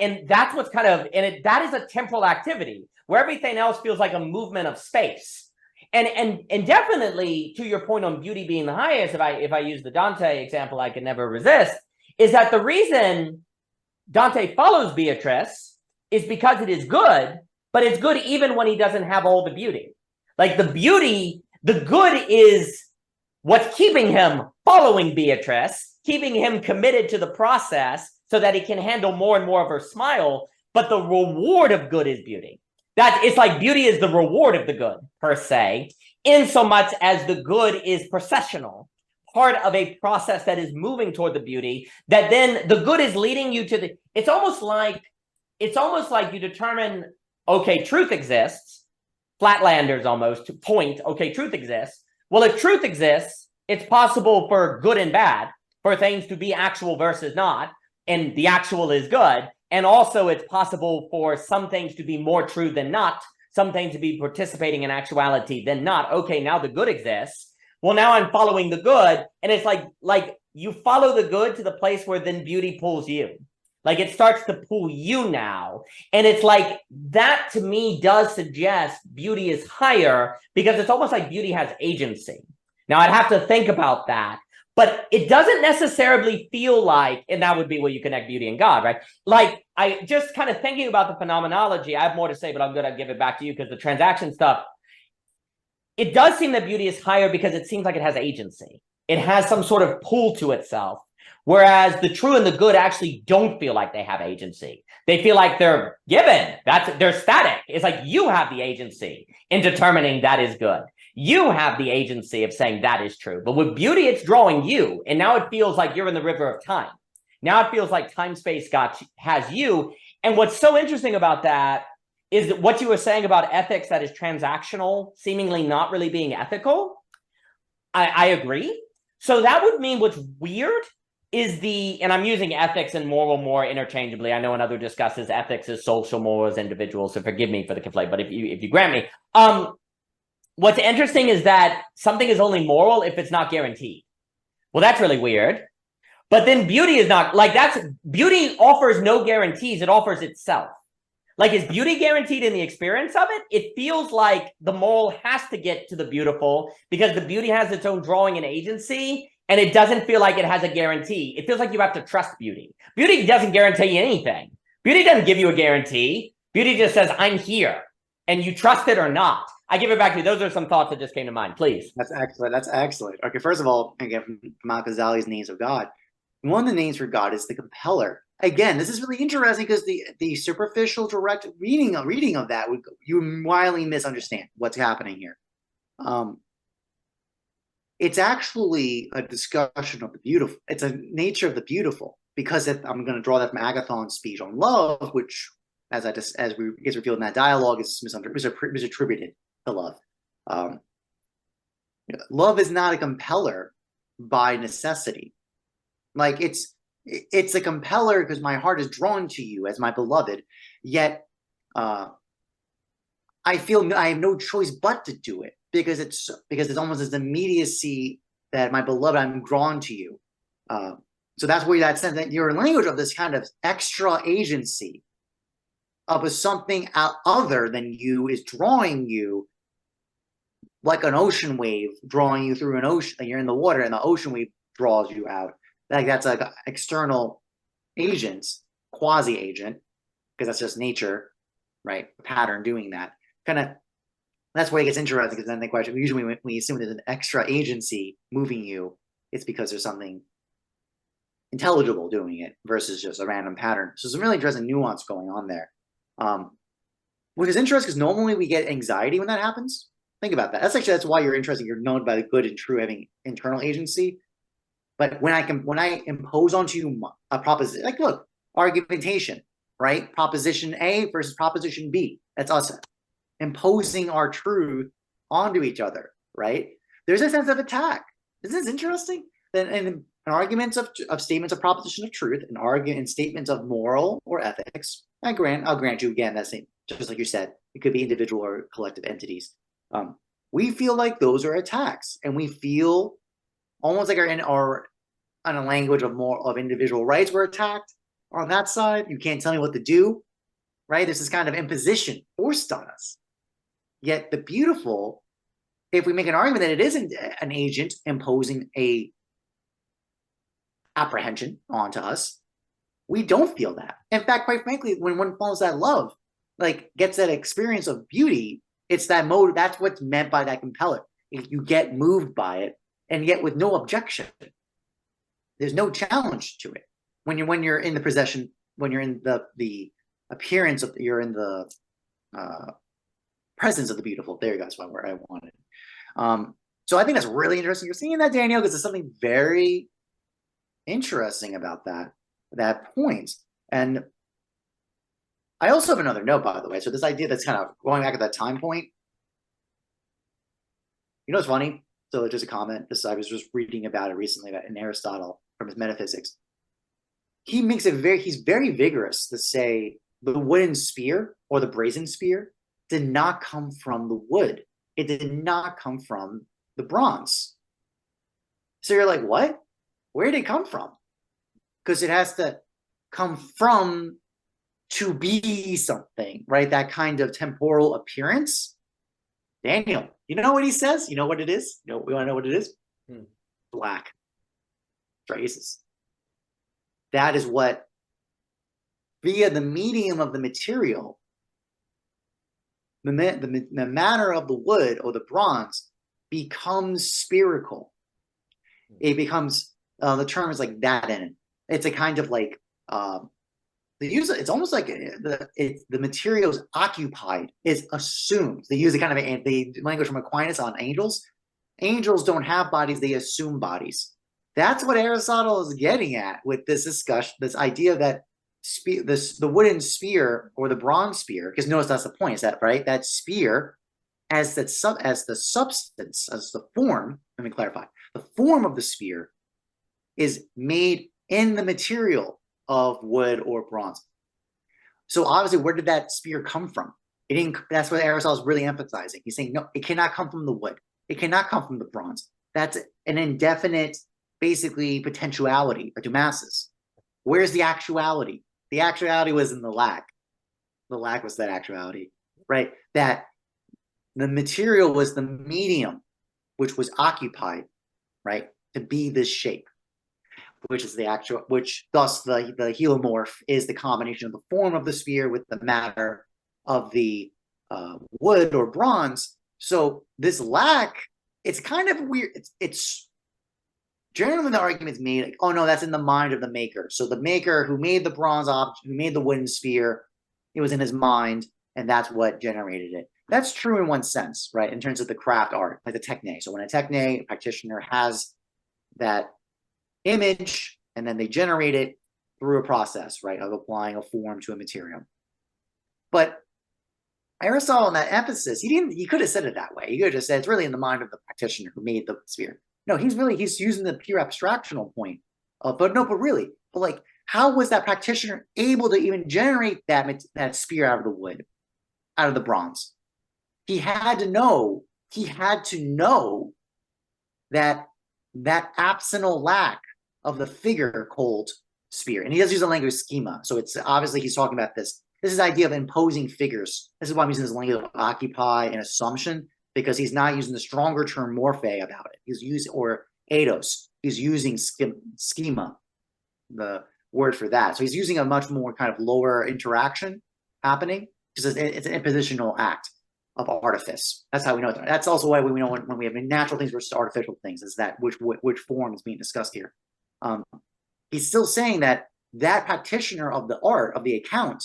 S1: what's kind of, that is a temporal activity where everything else feels like a movement of space. And definitely to your point on beauty being the highest, if I use the Dante example, I can never resist, is that the reason Dante follows Beatrice is because it is good, but it's good even when he doesn't have all the beauty. Like the beauty, the good is what's keeping him following Beatrice, keeping him committed to the process so that he can handle more and more of her smile. But the reward of good is beauty. That it's like beauty is the reward of the good, per se, in so much as the good is processional, part of a process that is moving toward the beauty, that then the good is leading you to the, it's almost like you determine, okay, truth exists, Flatlanders almost, to point, okay, truth exists. Well, if truth exists, it's possible for good and bad, for things to be actual versus not, and the actual is good. And also it's possible for some things to be more true than not, some things to be participating in actuality than not. Okay, now the good exists. Well, now I'm following the good. And it's like you follow the good to the place where then beauty pulls you. Like it starts to pull you now. And it's like that to me does suggest beauty is higher because it's almost like beauty has agency. Now I'd have to think about that. But it doesn't necessarily feel like, and that would be where you connect beauty and God, right? Like, I just kind of thinking about the phenomenology, I have more to say, but I'm going to give it back to you because the transaction stuff, it does seem that beauty is higher because it seems like it has agency. It has some sort of pull to itself. Whereas the true and the good actually don't feel like they have agency. They feel like they're given. They're static. It's like you have the agency in determining that is good. You have the agency of saying that is true. But with beauty, it's drawing you. And now it feels like you're in the river of time. Now it feels like time space has you. And what's so interesting about that is that what you were saying about ethics that is transactional, seemingly not really being ethical. I agree. So that would mean what's weird is and I'm using ethics and moral more interchangeably. I know another discusses ethics as social, moral as individual. So forgive me for the conflate, but if you grant me, what's interesting is that something is only moral if it's not guaranteed. Well, that's really weird. But then beauty is not like beauty offers no guarantees. It offers itself. Like, is beauty guaranteed in the experience of it? It feels like the moral has to get to the beautiful because the beauty has its own drawing and agency. And it doesn't feel like it has a guarantee. It feels like you have to trust beauty. Beauty doesn't guarantee you anything. Beauty doesn't give you a guarantee. Beauty just says, I'm here. And you trust it or not. I give it back to you. Those are some thoughts that just came to mind. Please.
S2: That's excellent. That's excellent. Okay, first of all, again, from Al-Ghazali's Names of God, one of the names for God is the compeller. Again, this is really interesting because the superficial direct reading of that you wildly misunderstand what's happening here. It's actually a discussion of the beautiful. It's a nature of the beautiful because I'm going to draw that from Agathon's speech on love, which, as we revealed in that dialogue, is misattributed to love. Love is not a compeller by necessity. Like it's a compeller because my heart is drawn to you as my beloved. Yet, I feel I have no choice but to do it. Because it's almost this immediacy that my beloved, I'm drawn to you. So that's where that sense that your language of this kind of extra agency of something other than you is drawing you like an ocean wave drawing you through an ocean. Like you're in the water and the ocean wave draws you out. Like that's like external agents, quasi-agent, because that's just nature, right? Pattern doing that. Kind of That's where it gets interesting, because then the question, usually when we assume there's an extra agency moving you, it's because there's something intelligible doing it versus just a random pattern. So some really interesting nuance going on there. Which is interesting because normally we get anxiety when that happens. Think about that. That's why you're interested. You're known by the good and true having internal agency. But when I impose onto you a proposition, like look, argumentation, right? Proposition A versus proposition B. That's us imposing our truth onto each other, right? There's a sense of attack. Isn't this interesting? Then in arguments of statements of proposition of truth, and argument in statements of moral or ethics, I'll grant you again that same, just like you said, it could be individual or collective entities. We feel like those are attacks, and we feel almost like our on a language of individual rights we're attacked. On that side, you can't tell me what to do, right? This is kind of imposition forced on us. Yet the beautiful, if we make an argument that it isn't an agent imposing a apprehension onto us, we don't feel that. In fact, quite frankly, when one follows that love, like gets that experience of beauty, it's that mode. That's what's meant by that compeller. You get moved by it, and yet with no objection. There's no challenge to it. When you're in the possession, when you're in the appearance of, you're in the presence of the beautiful. There you go. That's what I wanted. So I think that's really interesting. You're seeing that, Daniel, because there's something very interesting about that point. And I also have another note, by the way. So this idea that's kind of going back at that time point. You know what's funny? So just a comment. I was just reading about it recently in Aristotle from his Metaphysics. He makes he's very vigorous to say the wooden spear or the brazen spear did not come from the wood. It did not come from the bronze. So you're like, what? Where did it come from? Because it has to come from to be something, right? That kind of temporal appearance. Daniel, you know what he says? You know what it is? We want to know what it is? Black traces. That is what, via the medium of the material, the matter of the wood or the bronze becomes spherical. It becomes, the term is like that in it. It's a kind of like, it's almost like the material is occupied, is assumed. They use a kind of the language from Aquinas on angels. Angels don't have bodies, they assume bodies. That's what Aristotle is getting at with this discussion, this idea that the wooden sphere or the bronze sphere, because notice that's the point, is that right? That sphere as the substance, as the form, let me clarify, the form of the sphere is made in the material of wood or bronze. So obviously, where did that sphere come from? It didn't. That's what Aristotle is really emphasizing. He's saying, no, it cannot come from the wood. It cannot come from the bronze. That's an indefinite, basically, potentiality or masses. Where's the actuality? The actuality was in the lack. The lack was that actuality, right? That the material was the medium, which was occupied, right, to be this shape, which is the actual, which thus the helomorph is the combination of the form of the sphere with the matter of the wood or bronze. So this lack, it's kind of weird. It's generally the argument's made like, oh no, that's in the mind of the maker. So the maker who made the bronze object, who made the wooden sphere, it was in his mind, and that's what generated it. That's true in one sense, right? In terms of the craft art, like the techne. So when a techne, a practitioner has that image, and then they generate it through a process, right, of applying a form to a material. But Aristotle, in that emphasis, he could have said it that way. He could have just said it's really in the mind of the practitioner who made the sphere. No, he's using the pure abstractional point. But like, how was that practitioner able to even generate that sphere out of the wood, out of the bronze? He had to know that absent lack of the figure called sphere. And he does use the language schema. So it's obviously he's talking about this. This is the idea of imposing figures. This is why I'm using this language of occupy and assumption, because he's not using the stronger term morphe about it. He's using, or eidos. He's using schema, the word for that. So he's using a much more kind of lower interaction happening, because it's an impositional act. of artifice. That's how we know it. That's also why we know when we have natural things versus artificial things, is that which form is being discussed here. He's still saying that practitioner of the art, of the account,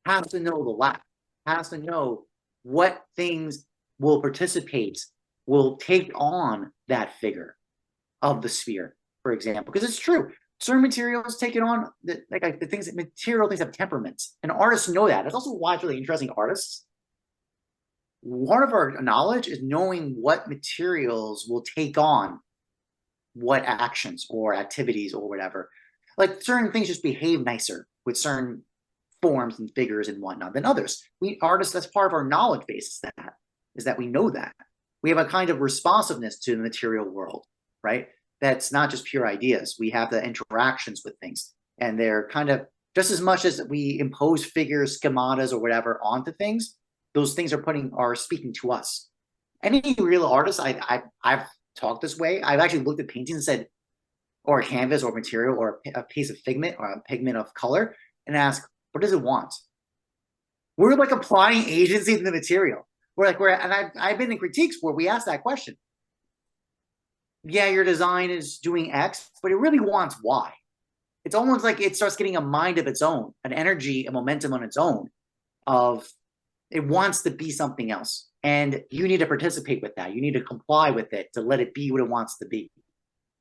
S2: has to know the lack, has to know what things will participate, will take on that figure of the sphere, for example. Because it's true, certain materials take it on, like the things, material things have temperaments, and artists know that. That's also why it's really interesting to artists. One of our knowledge is knowing what materials will take on what actions or activities or whatever. Like certain things just behave nicer with certain forms and figures and whatnot than others. We artists, that's part of our knowledge base, is that we know that. We have a kind of responsiveness to the material world, right? That's not just pure ideas. We have the interactions with things, and they're kind of just as much as we impose figures, schematas, or whatever onto things. Those things are speaking to us. Any real artist I've talked this way. I've actually looked at paintings and said, or a canvas or material or a piece of pigment or a pigment of color, and ask, what does it want? We're like applying agency to the material. And I've been in critiques where we ask that question. Yeah, your design is doing X, but it really wants Y. It's almost like it starts getting a mind of its own, an energy, a momentum on its own, of it wants to be something else. And you need to participate with that. You need to comply with it to let it be what it wants to be.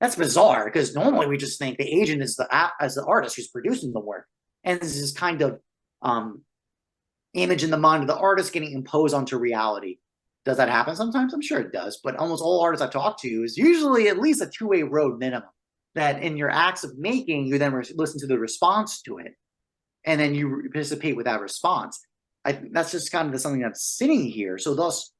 S2: That's bizarre, because normally we just think the agent is the artist who's producing the work. And this is kind of image in the mind of the artist getting imposed onto reality. Does that happen sometimes? I'm sure it does. But almost all artists I've talked to is usually at least a two-way road minimum. That in your acts of making, you then listen to the response to it. And then you participate with that response. That's just kind of something that's sitting here. So thus,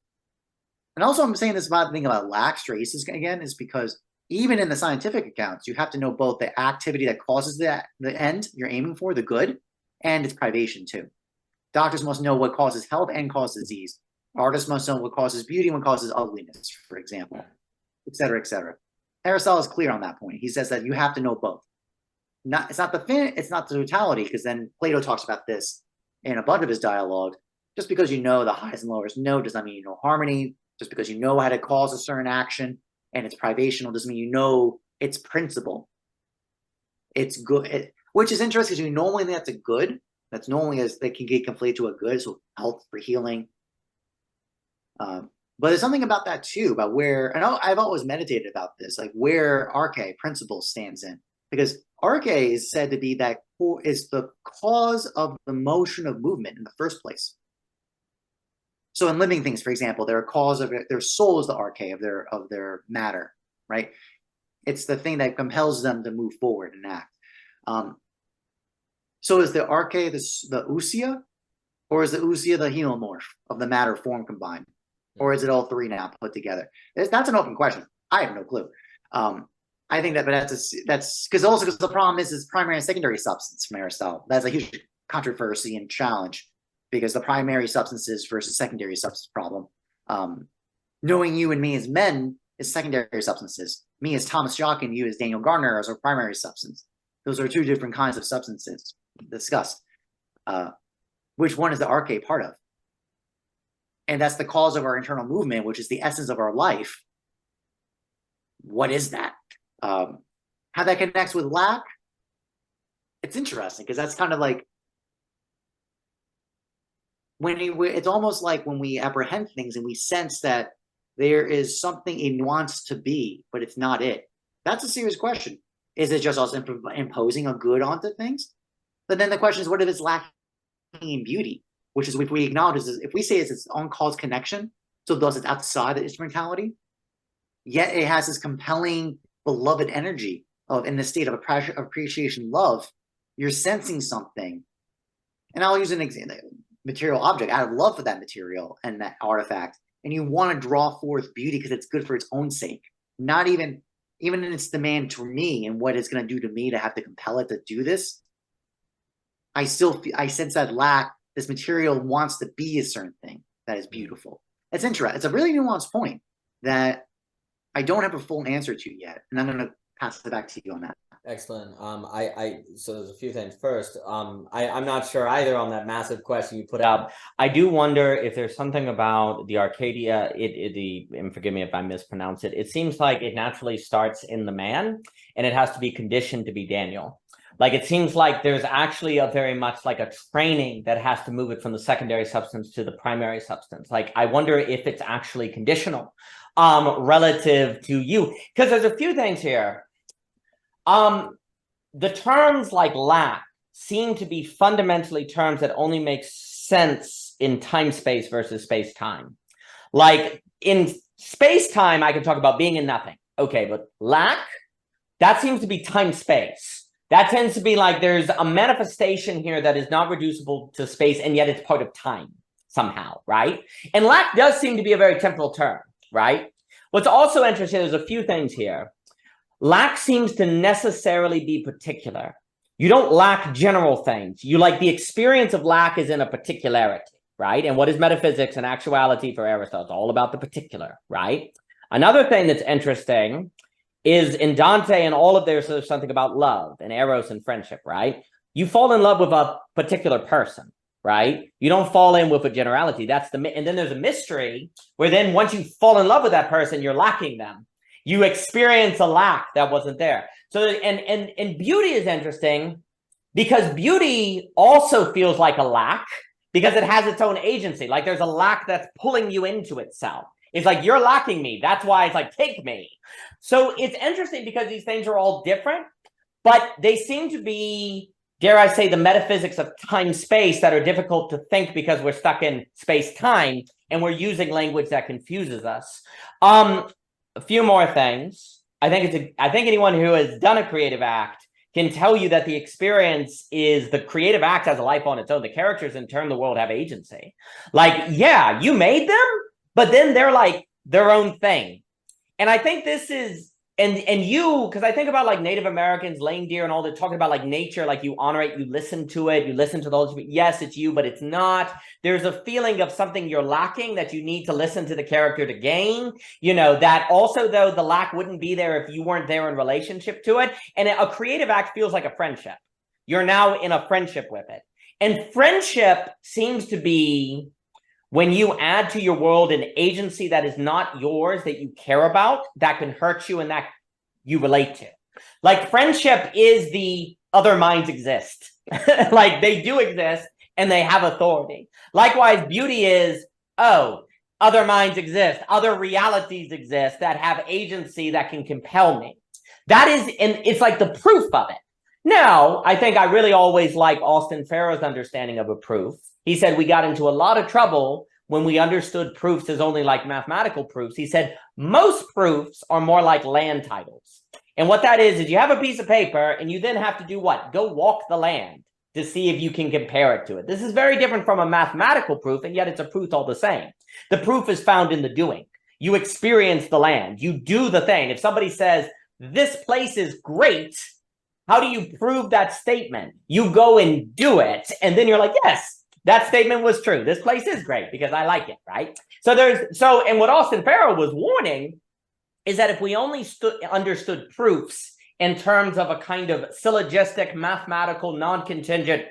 S2: and also I'm saying this about the thing about lax traces again, is because even in the scientific accounts, you have to know both the activity that causes the end you're aiming for, the good, and its privation too. Doctors must know what causes health and causes disease. Artists must know what causes beauty and what causes ugliness, for example, et cetera, et cetera. Aristotle is clear on that point. He says that you have to know both. It's not the totality, because then Plato talks about this in a bunch of his dialogue. Just because you know the highest and lowest note does not mean you know harmony. Just because you know how to cause a certain action and it's privational doesn't mean you know its principle. It's good, which is interesting, because you normally think that's a good. That's normally as they can get conflated to a good, so health for healing. But there's something about that too, about where, and I've always meditated about this, like where arche principle stands in, because arche is said to be that is the cause of the motion of movement in the first place. So in living things, for example, they're a cause of their soul is the arche of their matter, right? It's the thing that compels them to move forward and act. So is the arche the ousia, or is the ousia the helomorph of the matter form combined? Or is it all three now put together? That's an open question. I have no clue. I think that, but that's because the problem is primary and secondary substance from Aristotle. That's a huge controversy and challenge, because the primary substances versus secondary substance problem. Knowing you and me as men is secondary substances. Me as Thomas Jockin, you as Daniel Gardner as our primary substance. Those are two different kinds of substances discussed. Which one is the arche part of? And that's the cause of our internal movement, which is the essence of our life. What is that? How that connects with lack? It's interesting, because that's kind of like it's almost like when we apprehend things and we sense that there is something it wants to be, but it's not it. That's a serious question. Is it just us imposing a good onto things? But then the question is, what if it's lacking in beauty? Which is, if we acknowledge this, if we say it's its own cause connection, so thus it's outside the instrumentality, yet it has this compelling, beloved energy of, in the state of appreciation, love, you're sensing something. And I'll use an example, material object, out of love for that material and that artifact, and you want to draw forth beauty because it's good for its own sake, not even in its demand to me and what it's going to do to me to have to compel it to do this. I sense that lack. This material wants to be a certain thing that is beautiful. It's interesting. It's a really nuanced point that I don't have a full answer to yet, and I'm going to pass it back to you on that.
S1: Excellent. So there's a few things. First, I'm not sure either on that massive question you put out. I do wonder if there's something about the Arcadia, and forgive me if I mispronounce it. It seems like it naturally starts in the man and it has to be conditioned to be Daniel. Like it seems like there's actually a very much like a training that has to move it from the secondary substance to the primary substance. Like I wonder if it's actually conditional, relative to you, because there's a few things here. The terms like lack seem to be fundamentally terms that only make sense in time space versus space time. Like in space time, I can talk about being in nothing. Okay, but lack, that seems to be time space. That tends to be like there's a manifestation here that is not reducible to space, and yet it's part of time somehow, right? And lack does seem to be a very temporal term, right? What's also interesting, there's a few things here. Lack seems to necessarily be particular. You don't lack general things. You like the experience of lack is in a particularity, right? And what is metaphysics and actuality for Aristotle? It's all about the particular, right? Another thing that's interesting is in Dante and all of there's something about love and eros and friendship, right? You fall in love with a particular person, right? You don't fall in with a generality. And then there's a mystery where then once you fall in love with that person, you're lacking them. You experience a lack that wasn't there. So, and beauty is interesting because beauty also feels like a lack because it has its own agency. Like there's a lack that's pulling you into itself. It's like, you're lacking me. That's why it's like, take me. So it's interesting because these things are all different, but they seem to be, dare I say, the metaphysics of time space that are difficult to think because we're stuck in space time and we're using language that confuses us. A few more things. I think anyone who has done a creative act can tell you that the experience is the creative act has a life on its own. The characters in Turn the World have agency. Like, yeah, you made them, but then they're like their own thing. And I think this is, and you, because I think about like Native Americans, reindeer and all that, talking about like nature, like you honor it, you listen to it, you listen to those, yes, it's you, but it's not. There's a feeling of something you're lacking that you need to listen to the character to gain, you know, that also though the lack wouldn't be there if you weren't there in relationship to it. And a creative act feels like a friendship. You're now in a friendship with it. And friendship seems to be when you add to your world an agency that is not yours, that you care about, that can hurt you and that you relate to. Like friendship is the other minds exist. Like they do exist and they have authority. Likewise, beauty is, oh, other minds exist, other realities exist that have agency that can compel me. That is, and it's like the proof of it. Now, I think I really always like Austin Farrow's understanding of a proof. He said we got into a lot of trouble when we understood proofs as only like mathematical proofs. He said most proofs are more like land titles. And what that is you have a piece of paper and you then have to do what? Go walk the land to see if you can compare it to it. This is very different from a mathematical proof, and yet it's a proof all the same. The proof is found in the doing. You experience the land. You do the thing. If somebody says, this place is great, how do you prove that statement? You go and do it, and then you're like, yes, that statement was true. This place is great because I like it, right? And what Austin Farrow was warning is that if we only understood proofs in terms of a kind of syllogistic, mathematical, non-contingent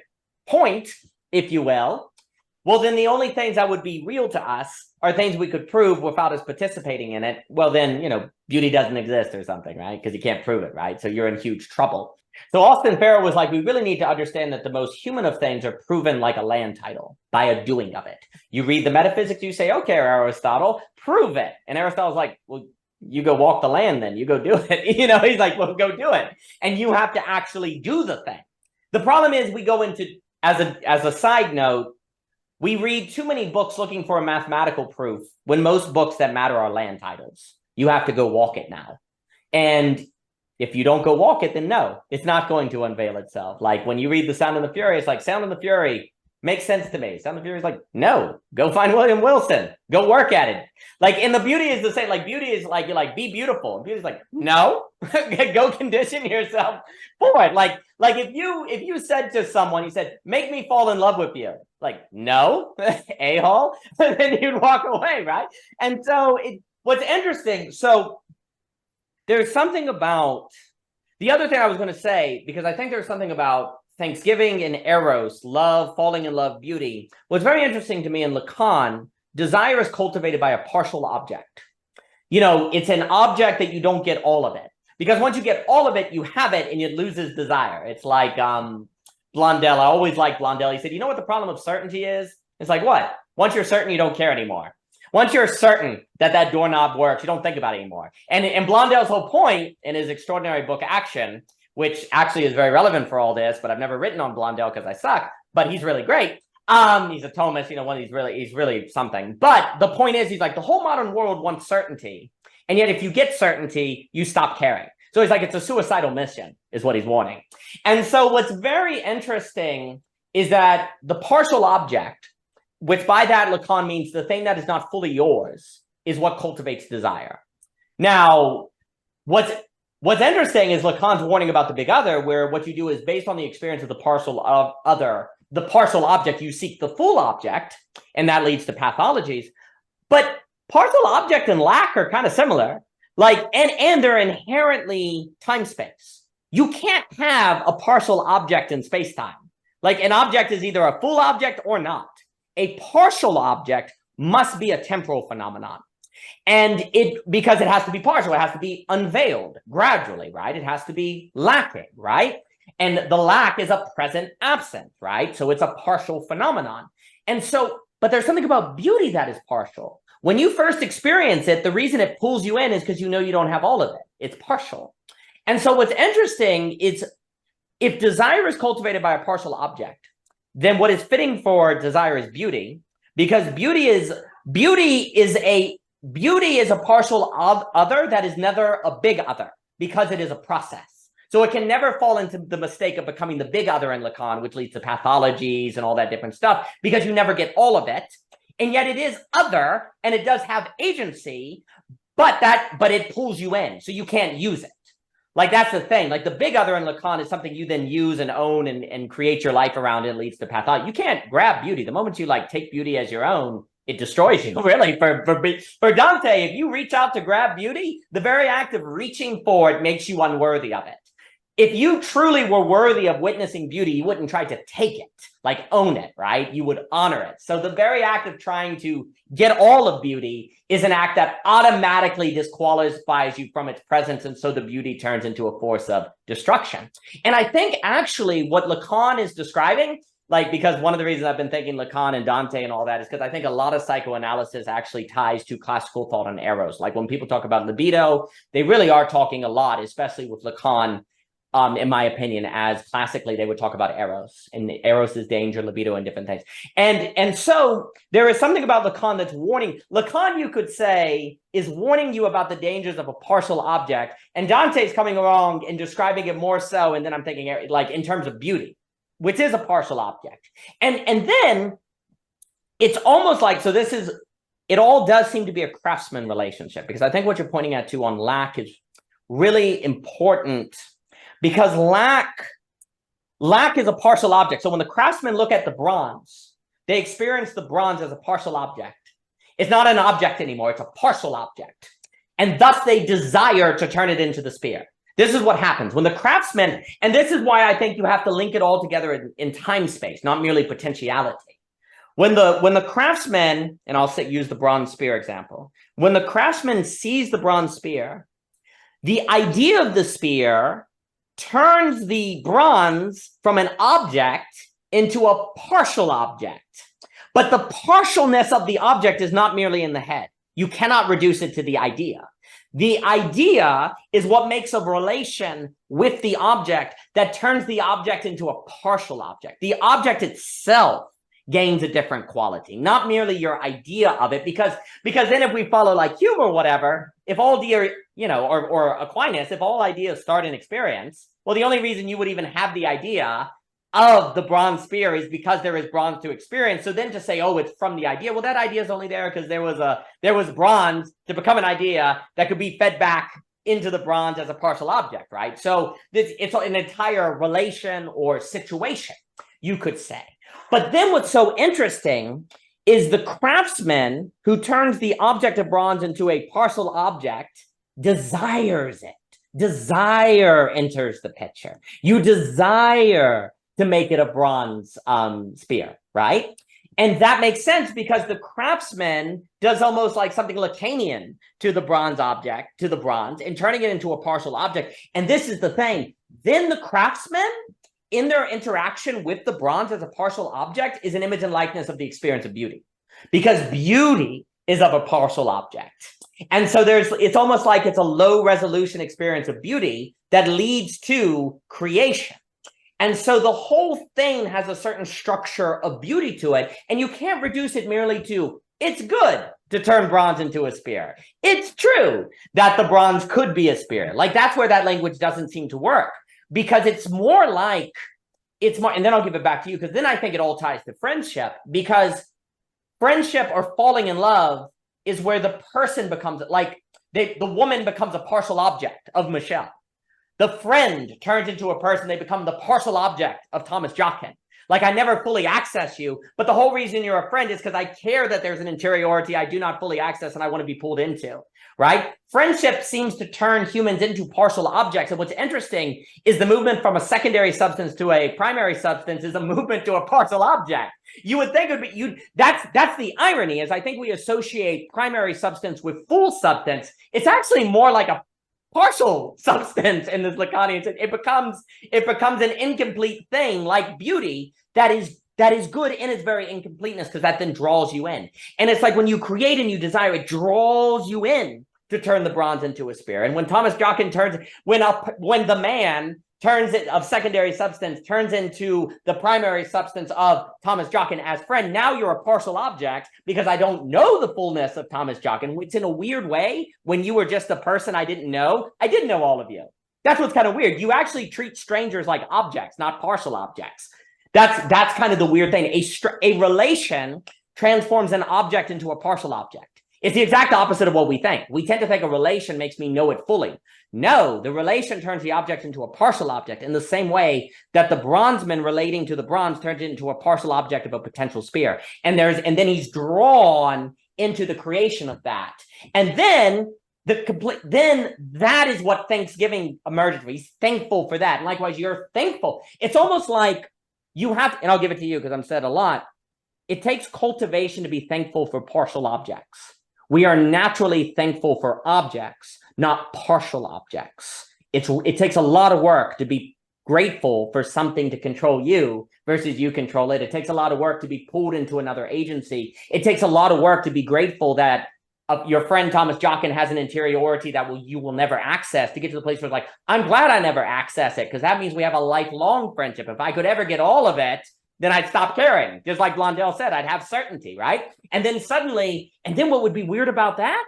S1: point, if you will, well, then the only things that would be real to us are things we could prove without us participating in it. Well, then, you know, beauty doesn't exist or something, right? Because you can't prove it, right? So you're in huge trouble. So Austin Farrow was like, we really need to understand that the most human of things are proven like a land title by a doing of it. You read the Metaphysics, you say, okay, Aristotle, prove it. And Aristotle's like, well, you go walk the land then, you go do it. You know, he's like, well, go do it. And you have to actually do the thing. The problem is we go into, as a side note, we read too many books looking for a mathematical proof when most books that matter are land titles. You have to go walk it now. And if you don't go walk it, then no, it's not going to unveil itself. Like when you read The Sound and the Fury, it's like Sound and the Fury makes sense to me. Sound and the Fury is like, no, go find William Wilson, go work at it. Like, and the beauty is the same. Like beauty is like, you're like, be beautiful. And beauty is like, no, go condition yourself for it. Like if you said to someone, you said, make me fall in love with you. Like, no, a-hole, then you'd walk away, right? And so what's interesting, so there's something about The other thing I was going to say, because I think there's something about Thanksgiving and Eros, love, falling in love, beauty. What's very interesting to me in Lacan, desire is cultivated by a partial object. You know, it's an object that you don't get all of it. Because once you get all of it, you have it and it loses desire. It's like Blondel. I always like Blondel. He said, you know what the problem of certainty is? It's like, what? Once you're certain, you don't care anymore. Once you're certain that that doorknob works, you don't think about it anymore. And Blondel's whole point in his extraordinary book, Action, which actually is very relevant for all this, but I've never written on Blondel because I suck, but he's really great. He's a Thomist, you know, he's really something. But the point is, he's like, the whole modern world wants certainty. And yet if you get certainty, you stop caring. So he's like, it's a suicidal mission, is what he's warning. And so what's very interesting is that the partial object, which by that Lacan means the thing that is not fully yours, is what cultivates desire. Now, what's interesting is Lacan's warning about the big other, where what you do is based on the experience of the partial other, the partial object, you seek the full object, and that leads to pathologies. But partial object and lack are kind of similar. Like, and they're inherently time-space. You can't have a partial object in space-time. Like, an object is either a full object or not. A partial object must be a temporal phenomenon. And because it has to be partial, it has to be unveiled gradually, right? It has to be lacking, right? And the lack is a present absent, right? So it's a partial phenomenon. And so, but there's something about beauty that is partial. When you first experience it, the reason it pulls you in is because you know you don't have all of it. It's partial. And so what's interesting is if desire is cultivated by a partial object, then what is fitting for desire is beauty, because beauty is a partial other that is never a big other, because it is a process. So it can never fall into the mistake of becoming the big other in Lacan, which leads to pathologies and all that different stuff, because you never get all of it. And yet it is other, and it does have agency, but it pulls you in, so you can't use it. Like, that's the thing. Like, the big other in Lacan is something you then use and own and create your life around. It leads to pathology. You can't grab beauty. The moment you like take beauty as your own, it destroys you. Really, for Dante, if you reach out to grab beauty, the very act of reaching for it makes you unworthy of it. If you truly were worthy of witnessing beauty, you wouldn't try to take it, like own it, right? You would honor it. So the very act of trying to get all of beauty is an act that automatically disqualifies you from its presence. And so the beauty turns into a force of destruction. And I think actually what Lacan is describing, like, because one of the reasons I've been thinking Lacan and Dante and all that is because I think a lot of psychoanalysis actually ties to classical thought on eros. Like, when people talk about libido, they really are talking a lot, especially with Lacan, in my opinion, as classically they would talk about eros, and eros is danger, libido, and different things. And so there is something about Lacan that's warning. Lacan, you could say, is warning you about the dangers of a partial object, and Dante's coming along and describing it more so. And then I'm thinking, like, in terms of beauty, which is a partial object. And then it's almost like, so this is, it all does seem to be a craftsman relationship, because I think what you're pointing at too on lack is really important. Because lack is a partial object. So when the craftsmen look at the bronze, they experience the bronze as a partial object. It's not an object anymore. It's a partial object. And thus they desire to turn it into the spear. This is what happens when the craftsmen, and this is why I think you have to link it all together in time space, not merely potentiality. When the craftsman, and I'll use the bronze spear example, when the craftsman sees the bronze spear, the idea of the spear turns the bronze from an object into a partial object. But the partialness of the object is not merely in the head. You cannot reduce it to the idea. The idea is what makes a relation with the object that turns the object into a partial object. The object itself gains a different quality, not merely your idea of it, because then if we follow like Hume or whatever, if all or Aquinas, if all ideas start in experience, well, the only reason you would even have the idea of the bronze spear is because there is bronze to experience. So then to say, oh, it's from the idea, well, that idea is only there because there was bronze to become an idea that could be fed back into the bronze as a partial object, right? So it's an entire relation or situation, you could say. But then what's so interesting is the craftsman who turns the object of bronze into a partial object desires it, desire enters the picture. You desire to make it a bronze spear, right? And that makes sense because the craftsman does almost like something Lacanian to the bronze object, to the bronze, and turning it into a partial object. And this is the thing. Then the craftsman, in their interaction with the bronze as a partial object, is an image and likeness of the experience of beauty. Because beauty is of a partial object. And so it's almost like it's a low resolution experience of beauty that leads to creation. And so the whole thing has a certain structure of beauty to it, and you can't reduce it merely to, it's good to turn bronze into a spear. It's true that the bronze could be a spear. Like, that's where that language doesn't seem to work, because it's more like, it's more, and then I'll give it back to you, because then I think it all ties to friendship, because friendship or falling in love is where the person becomes, like, the woman becomes a partial object of Michelle. The friend turns into a person, they become the partial object of Thomas Jockin. Like, I never fully access you, but the whole reason you're a friend is because I care that there's an interiority I do not fully access and I want to be pulled into, right? Friendship seems to turn humans into partial objects. And what's interesting is the movement from a secondary substance to a primary substance is a movement to a partial object. You would think it would be, that's the irony, is I think we associate primary substance with full substance. It's actually more like a partial substance in this Lacanian sense. It becomes an incomplete thing, like beauty, that is good in its very incompleteness, because that then draws you in. And it's like when you create and you desire, it draws you in to turn the bronze into a spear. And when Thomas Jockin turns, when the man turns it of secondary substance, turns into the primary substance of Thomas Jockin as friend, now you're a partial object, because I don't know the fullness of Thomas Jockin, which in a weird way, when you were just a person I didn't know all of you. That's what's kind of weird. You actually treat strangers like objects, not partial objects. That's kind of the weird thing. A relation transforms an object into a partial object. It's the exact opposite of what we think. We tend to think a relation makes me know it fully. No, the relation turns the object into a partial object, in the same way that the bronzeman relating to the bronze turns it into a partial object of a potential spear. And then he's drawn into the creation of that. And then that is what Thanksgiving emerges from. He's thankful for that. And likewise, you're thankful. It's almost like you have, and I'll give it to you because I'm said a lot. It takes cultivation to be thankful for partial objects. We are naturally thankful for objects, not partial objects. It takes a lot of work to be grateful for something to control you versus you control it. It takes a lot of work to be pulled into another agency. It takes a lot of work to be grateful that your friend Thomas Jockin has an interiority that you will never access, to get to the place where it's like, I'm glad I never access it, because that means we have a lifelong friendship. If I could ever get all of it, then I'd stop caring. Just like Blondell said, I'd have certainty, right? And then what would be weird about that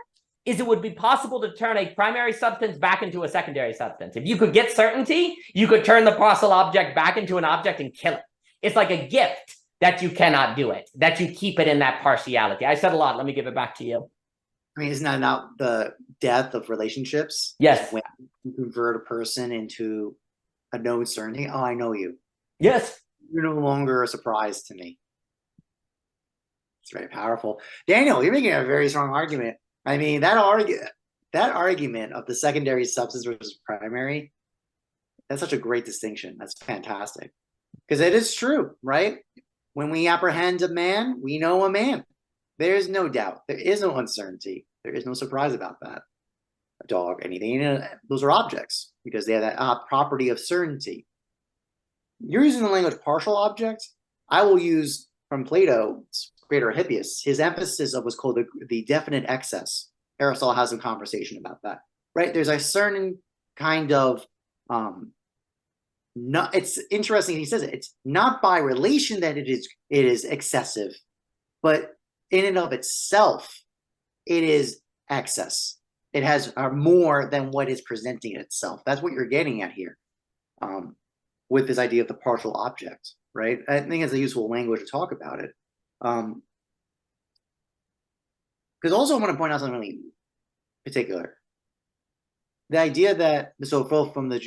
S1: is it would be possible to turn a primary substance back into a secondary substance. If you could get certainty, you could turn the partial object back into an object and kill it. It's like a gift that you cannot do it, that you keep it in that partiality. I said a lot. Let me give it back to you.
S2: I mean, isn't that not the death of relationships?
S1: Yes.
S2: When you convert a person into a known certainty. Oh, I know you.
S1: Yes.
S2: You're no longer a surprise to me. It's very powerful. Daniel, you're making a very strong argument. I mean, that argument of the secondary substance versus primary, that's such a great distinction. That's fantastic. Because it is true, right? When we apprehend a man, we know a man. There is no doubt. There is no uncertainty. There is no surprise about that. A dog, anything, those are objects because they have that property of certainty. You're using the language partial objects. I will use from Plato's greater Hippias, his emphasis of what's called the definite excess. Aristotle has some conversation about that, right? There's a certain kind of, it's interesting. He says it's not by relation that it is excessive, but in and of itself, it is excess. It has more than what is presenting itself. That's what you're getting at here. With this idea of the partial object, right? I think it's a useful language to talk about it. Because also I want to point out something really particular. The idea that, so from an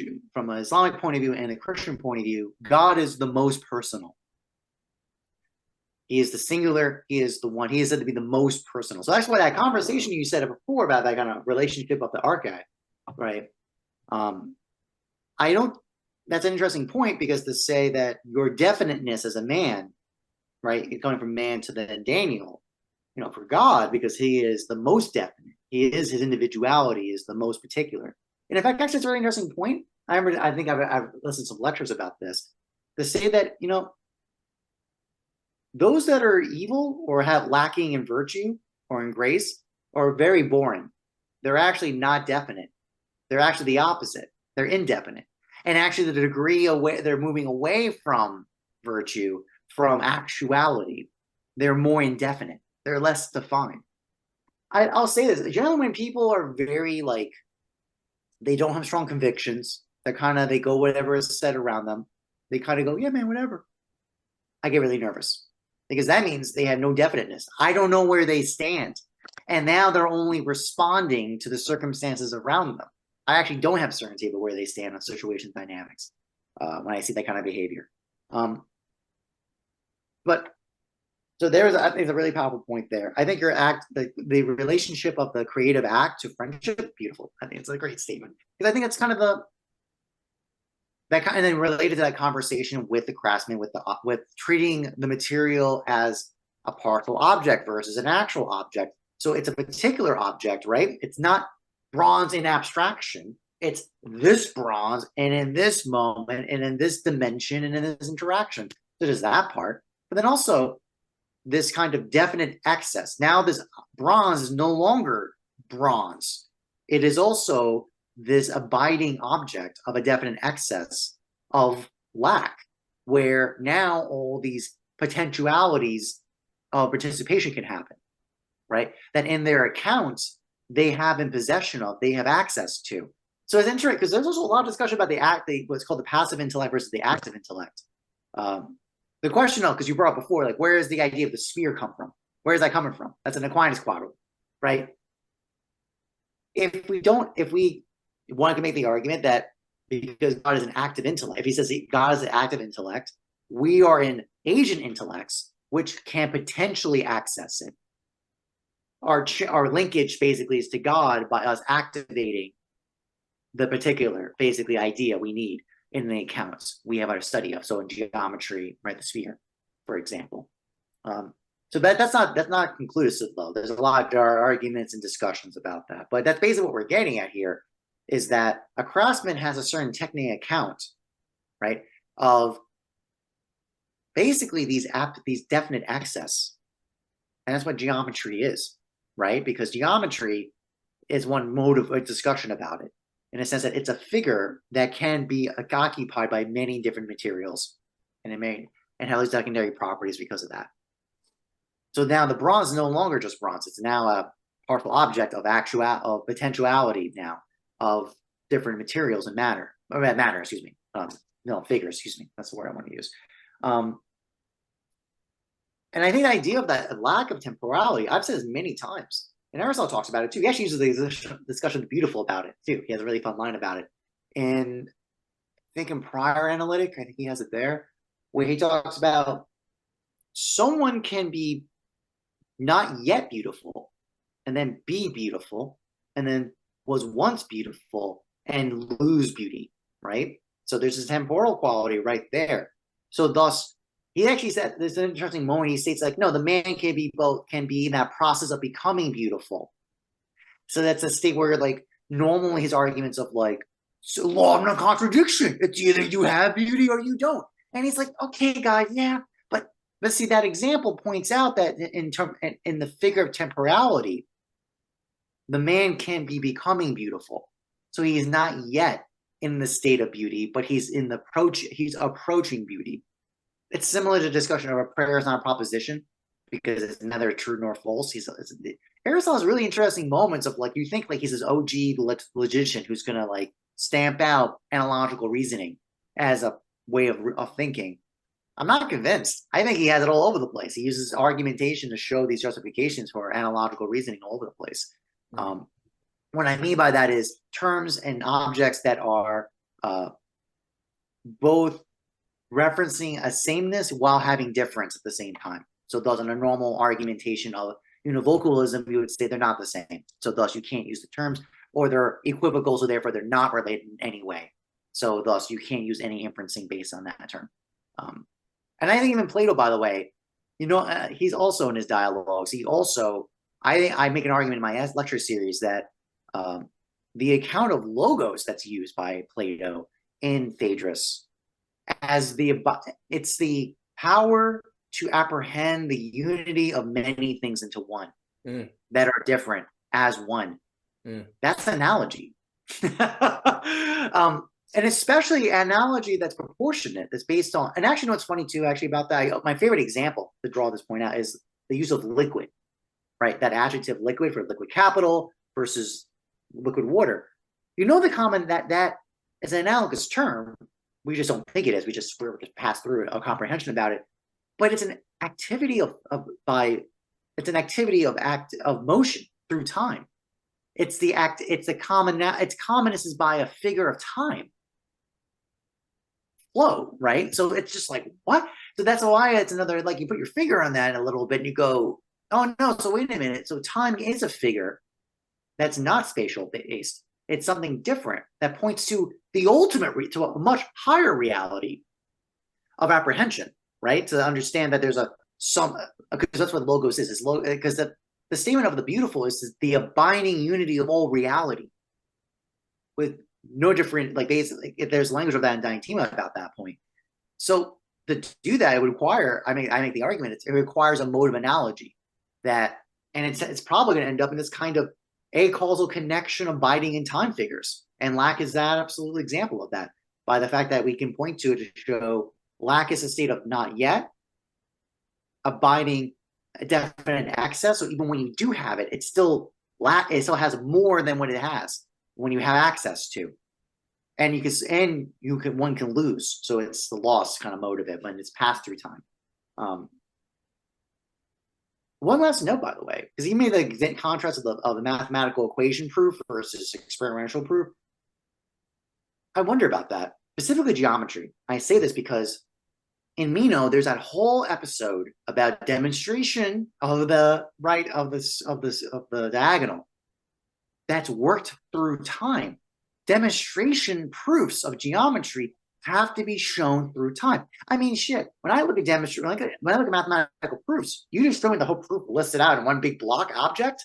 S2: Islamic point of view and a Christian point of view, God is the most personal. He is the singular. He is the one. He is said to be the most personal. So that's why that conversation you said before about that kind of relationship of the archive, right? I don't, that's an interesting point, because to say that your definiteness as a man, right, going from man to then Daniel, for God, because he is the most definite, his individuality is the most particular. And in fact, actually, it's a very interesting point. I think I've listened to some lectures about this, to say that, those that are evil or have lacking in virtue or in grace are very boring. They're actually not definite. They're actually the opposite. They're indefinite. And actually, the degree away they're moving away from virtue, from actuality, they're more indefinite. They're less defined. I'll say this. Generally, when people are very they don't have strong convictions, they go whatever is said around them. They kind of go, yeah, man, whatever. I get really nervous, because that means they have no definiteness. I don't know where they stand. And now they're only responding to the circumstances around them. I actually don't have certainty about where they stand on situation dynamics when I see that kind of behavior. But so I think, a really powerful point there. I think the relationship of the creative act to friendship, beautiful. I think it's a great statement, because I think it's kind of and then related to that conversation with the craftsman, with treating the material as a partial object versus an actual object. So it's a particular object, right? It's not bronze in abstraction. It's this bronze, and in this moment, and in this dimension, and in this interaction. So there's that part. But then also this kind of definite excess. Now this bronze is no longer bronze. It is also this abiding object of a definite excess of lack, where now all these potentialities of participation can happen, right? That in their accounts, they have in possession of, they have access to. So it's interesting, because there's also a lot of discussion about what's called the passive intellect versus the active intellect. The question of, because you brought up before, where does the idea of the sphere come from? Where is that coming from? That's an Aquinas quadrant, right? If we want to make the argument that because God is an active intellect, if he says God is an active intellect, we are in agent intellects, which can potentially access it. Our linkage basically is to God by us activating the particular basically idea we need in the accounts we have our study of. So in geometry, right, the sphere, for example. So that's not conclusive, though. There are arguments and discussions about that, but that's basically what we're getting at here, is that a craftsman has a certain technique account, right, of basically these definite access, and that's what geometry is, right? Because geometry is one mode of discussion about it, in a sense that it's a figure that can be occupied by many different materials, and have these secondary properties because of that. So now the bronze is no longer just bronze; it's now a partial object of potentiality now of different materials and matter, excuse me, figures, excuse me. That's the word I want to use. And I think the idea of that lack of temporality, I've said this many times, and Aristotle talks about it too. He actually uses the discussion beautiful about it too. He has a really fun line about it. And I think in Prior Analytic, I think he has it there, where he talks about someone can be not yet beautiful, and then be beautiful, and then was once beautiful and lose beauty, right? So there's this temporal quality right there. So thus, he actually said, there's an interesting moment. He states no, the man can be in that process of becoming beautiful. So that's a state where normally his arguments of so law of non-contradiction. It's either you have beauty or you don't. And he's okay, guys, yeah, but see, that example points out that in the figure of temporality, the man can be becoming beautiful. So he is not yet in the state of beauty, but he's approaching beauty. It's similar to the discussion of a prayer is not a proposition, because it's neither true nor false. Aristotle has really interesting moments of you think he's this OG logician who's gonna stamp out analogical reasoning as a way of thinking. I'm not convinced. I think he has it all over the place. He uses argumentation to show these justifications for analogical reasoning all over the place. What I mean by that is terms and objects that are both referencing a sameness while having difference at the same time. So thus, in a normal argumentation of univocalism, we would say they're not the same. So thus, you can't use the terms or they're equivocal, so therefore they're not related in any way. So thus you can't use any inferencing based on that term. And I think even Plato, by the way, he's also in his dialogues. He also, I make an argument in my lecture series that the account of logos that's used by Plato in Phaedrus as it's the power to apprehend the unity of many things into one that are different as one. That's analogy. And especially analogy that's proportionate, that's based on, and actually, what's funny too, actually, about that, my favorite example to draw this point out is the use of liquid, right? That adjective liquid for liquid capital versus liquid water. The common that is an analogous term. We just don't think it is. We just pass through a comprehension about it. But it's an activity of motion through time. It's the act. It's the common. Its commonness is by a figure of time flow, right? So it's just like, what? So that's why it's another, like, you put your finger on that a little bit and you go, oh no, so wait a minute. So time is a figure that's not spatial based. It's something different that points to the ultimate, to a much higher reality of apprehension, right? To understand that there's because that's what logos is because the statement of the beautiful is the abiding unity of all reality with no different, like, basically, if there's language of that in Diantima about that point. So to do that, it would require, I make the argument, it requires a mode of analogy and it's probably going to end up in this kind of a causal connection abiding in time figures. And lack is that absolute example of that, by the fact that we can point to it to show lack is a state of not yet, abiding a definite access. So even when you do have it, it still has more than what it has when you have access to. And one can lose. So it's the loss kind of mode of it when it's passed through time. One last note, by the way, because you made the contrast of the mathematical equation proof versus experimental proof. I wonder about that, specifically geometry. I say this because in Meno, there's that whole episode about demonstration of the diagonal that's worked through time. Demonstration proofs of geometry have to be shown through time. I mean, shit. When I look at mathematical proofs, you just throw in the whole proof listed out in one big block object.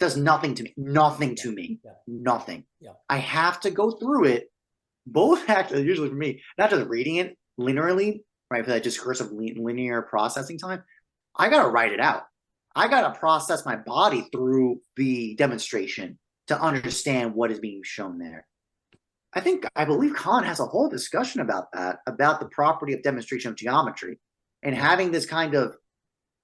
S2: Does nothing to me. Nothing to me. Yeah. Nothing. Yeah. I have to go through it. Both actually, usually for me, not just reading it linearly, right? For that discursive linear processing time, I gotta write it out. I gotta process my body through the demonstration to understand what is being shown there. I believe Kant has a whole discussion about that, about the property of demonstration of geometry and having this kind of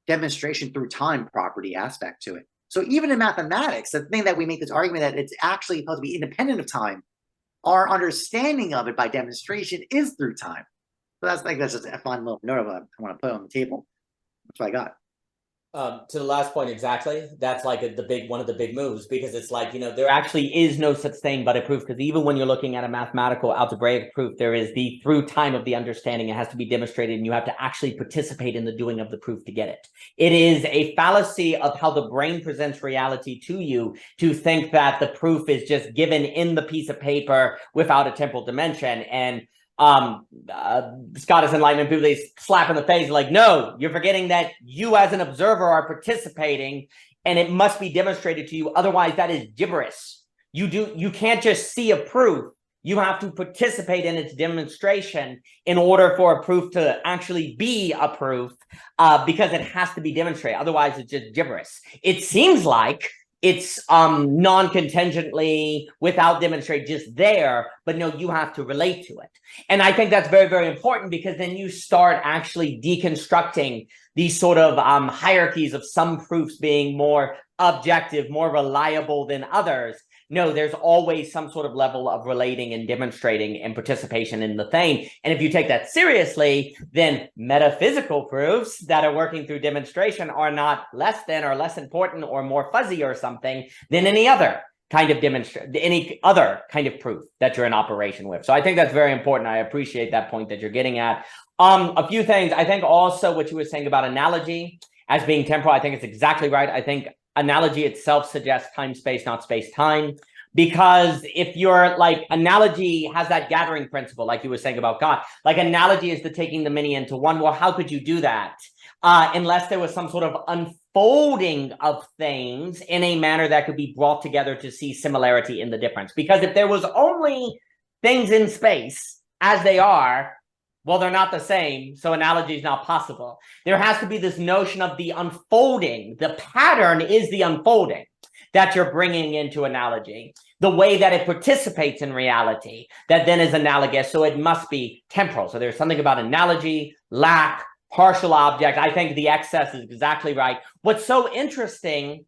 S2: demonstration through time property aspect to it. So even in mathematics, the thing that we make this argument that it's actually supposed to be independent of time, our understanding of it by demonstration is through time. So that's just a fun little note I want to put on the table. That's what I got.
S1: To the last point, exactly. That's like one of the big moves, because it's like, there actually is no such thing but a proof, because even when you're looking at a mathematical algebraic proof, there is the through time of the understanding. It has to be demonstrated, and you have to actually participate in the doing of the proof to get it. It is a fallacy of how the brain presents reality to you to think that the proof is just given in the piece of paper without a temporal dimension. And Scottish Enlightenment people, they slap in the face like, no, you're forgetting that you as an observer are participating, and it must be demonstrated to you. Otherwise, that is gibberish. You can't just see a proof. You have to participate in its demonstration in order for a proof to actually be a proof, because it has to be demonstrated. Otherwise, it's just gibberish. It seems like it's non-contingently, without demonstrate, just there, but no, you have to relate to it. And I think that's very, very important, because then you start actually deconstructing these sort of hierarchies of some proofs being more objective, more reliable than others. No, there's always some sort of level of relating and demonstrating and participation in the thing. And if you take that seriously, then metaphysical proofs that are working through demonstration are not less than or less important or more fuzzy or something than any other kind of any other kind of proof that you're in operation with. So I think that's very important. I appreciate that point that you're getting at. A few things. I think also what you were saying about analogy as being temporal, I think it's exactly right. I think analogy itself suggests time space, not space time. Because if you're like, analogy has that gathering principle, like you were saying about God, like analogy is the taking the many into one. Well, how could you do that? Unless there was some sort of unfolding of things in a manner that could be brought together to see similarity in the difference. Because if there was only things in space as they are, well, they're not the same, so analogy is not possible. There has to be this notion of the unfolding. The pattern is the unfolding that you're bringing into analogy, the way that it participates in reality, that then is analogous, so it must be temporal. So there's something about analogy, lack, partial object. I think the excess is exactly right. What's so interesting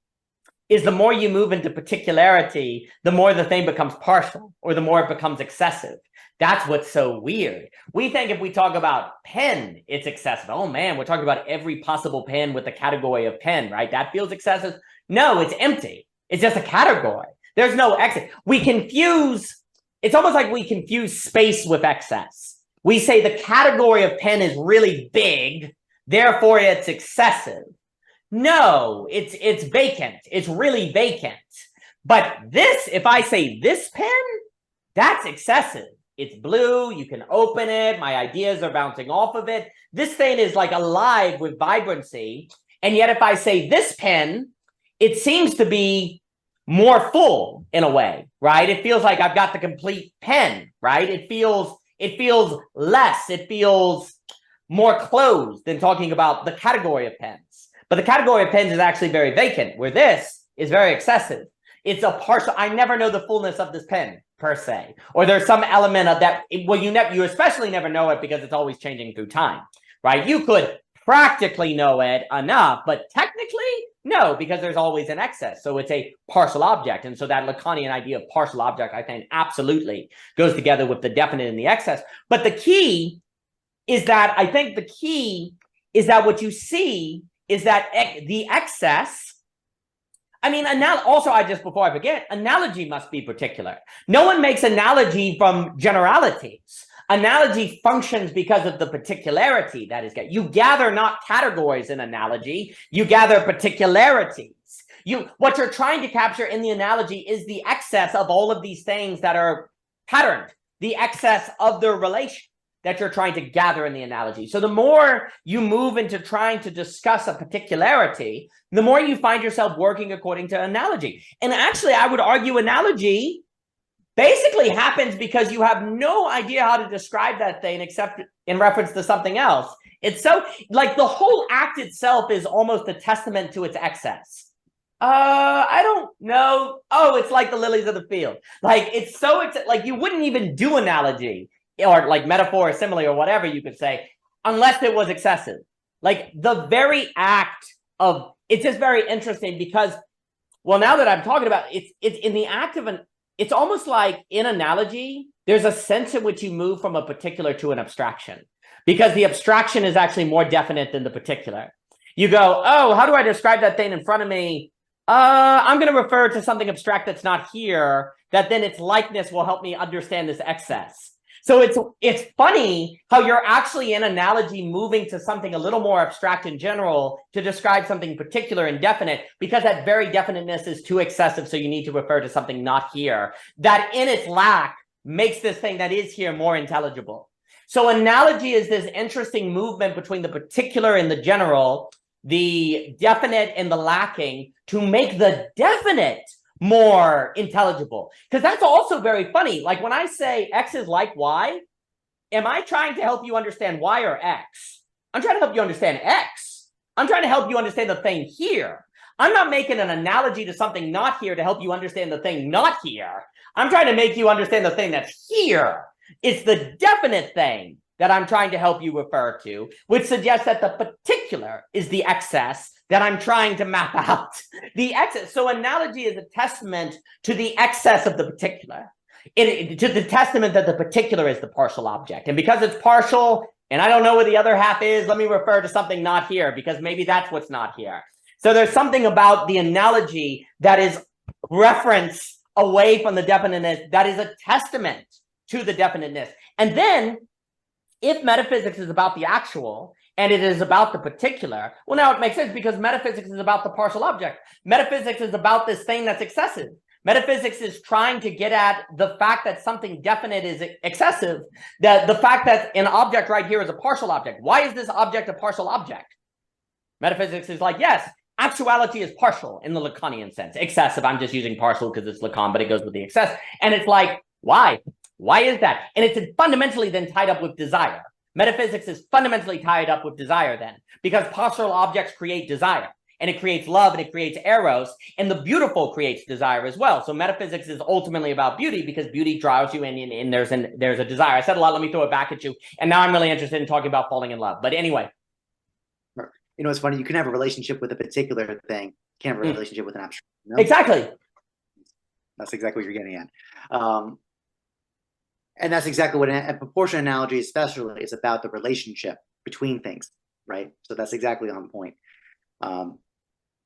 S1: is the more you move into particularity, the more the thing becomes partial, or the more it becomes excessive. That's what's so weird. We think if we talk about pen, it's excessive. Oh man, we're talking about every possible pen with the category of pen, right? That feels excessive. No, it's empty. It's just a category. There's no excess. We confuse, it's almost like we confuse space with excess. We say the category of pen is really big, therefore it's excessive. No, it's vacant. It's really vacant. But this, if I say this pen, that's excessive. It's blue, you can open it, my ideas are bouncing off of it. This thing is like alive with vibrancy. And yet if I say this pen, it seems to be more full in a way, right? It feels like I've got the complete pen, right? It feels less, it feels more closed than talking about the category of pens. But the category of pens is actually very vacant, where this is very excessive. It's a partial, I never know the fullness of this pen, per se. Or there's some element of that, well, you especially never know it because it's always changing through time, right? You could practically know it enough, but technically, no, because there's always an excess. So it's a partial object. And so that Lacanian idea of partial object, I think, absolutely goes together with the definite and the excess. But the key is that, I think the key is that what you see is that the excess, I mean, also, before I forget, analogy must be particular. No one makes analogy from generalities. Analogy functions because of the particularity that is. You gather not categories in analogy, you gather particularities. What you're trying to capture in the analogy is the excess of all of these things that are patterned, the excess of their relation that you're trying to gather in the analogy. So the more you move into trying to discuss a particularity, the more you find yourself working according to analogy. And actually, I would argue analogy basically happens because you have no idea how to describe that thing except in reference to something else. It's so, like, the whole act itself is almost a testament to its excess. I don't know. Oh, it's like the lilies of the field. Like, it's so, like, you wouldn't even do analogy or like metaphor or simile or whatever you could say, unless it was excessive. Like the very act of, it's just very interesting because, well, now that I'm talking about it, it's in the act of it's almost like in analogy, there's a sense in which you move from a particular to an abstraction, because the abstraction is actually more definite than the particular. You go, oh, how do I describe that thing in front of me? I'm going to refer to something abstract that's not here, that then its likeness will help me understand this excess. So it's funny how you're actually in analogy moving to something a little more abstract in general to describe something particular and definite, because that very definiteness is too excessive, so you need to refer to something not here. That in its lack makes this thing that is here more intelligible. So analogy is this interesting movement between the particular and the general, the definite and the lacking, to make the definite more intelligible. Because that's also very funny. Like when I say X is like Y, am I trying to help you understand Y or X? I'm trying to help you understand X. I'm trying to help you understand the thing here. I'm not making an analogy to something not here to help you understand the thing not here. I'm trying to make you understand the thing that's here. It's the definite thing that I'm trying to help you refer to, which suggests that the particular is the excess that I'm trying to map out. The excess. So analogy is a testament to the excess of the particular, to the testament that the particular is the partial object. And because it's partial, and I don't know where the other half is, let me refer to something not here, because maybe that's what's not here. So there's something about the analogy that is reference away from the definiteness, that is a testament to the definiteness. And then, if metaphysics is about the actual, and it is about the particular. Well, now it makes sense because metaphysics is about the partial object. Metaphysics is about this thing that's excessive. Metaphysics is trying to get at the fact that something definite is excessive, that the fact that an object right here is a partial object. Why is this object a partial object? Metaphysics is like, yes, actuality is partial in the Lacanian sense. Excessive, I'm just using partial because it's Lacan, but it goes with the excess. And it's like, why? Why is that? And it's fundamentally then tied up with desire. Metaphysics is fundamentally tied up with desire then, because partial objects create desire, and it creates love, and it creates eros, and the beautiful creates desire as well. So metaphysics is ultimately about beauty, because beauty drives you in, and there's a desire. I said a lot, let me throw it back at you. And now I'm really interested in talking about falling in love. But anyway.
S2: You know, it's funny, you can have a relationship with a particular thing, you can't have a relationship with an abstract. You know?
S1: Exactly.
S2: That's exactly what you're getting at. And that's exactly what a proportion analogy especially is about, the relationship between things, right? So that's exactly on point. No,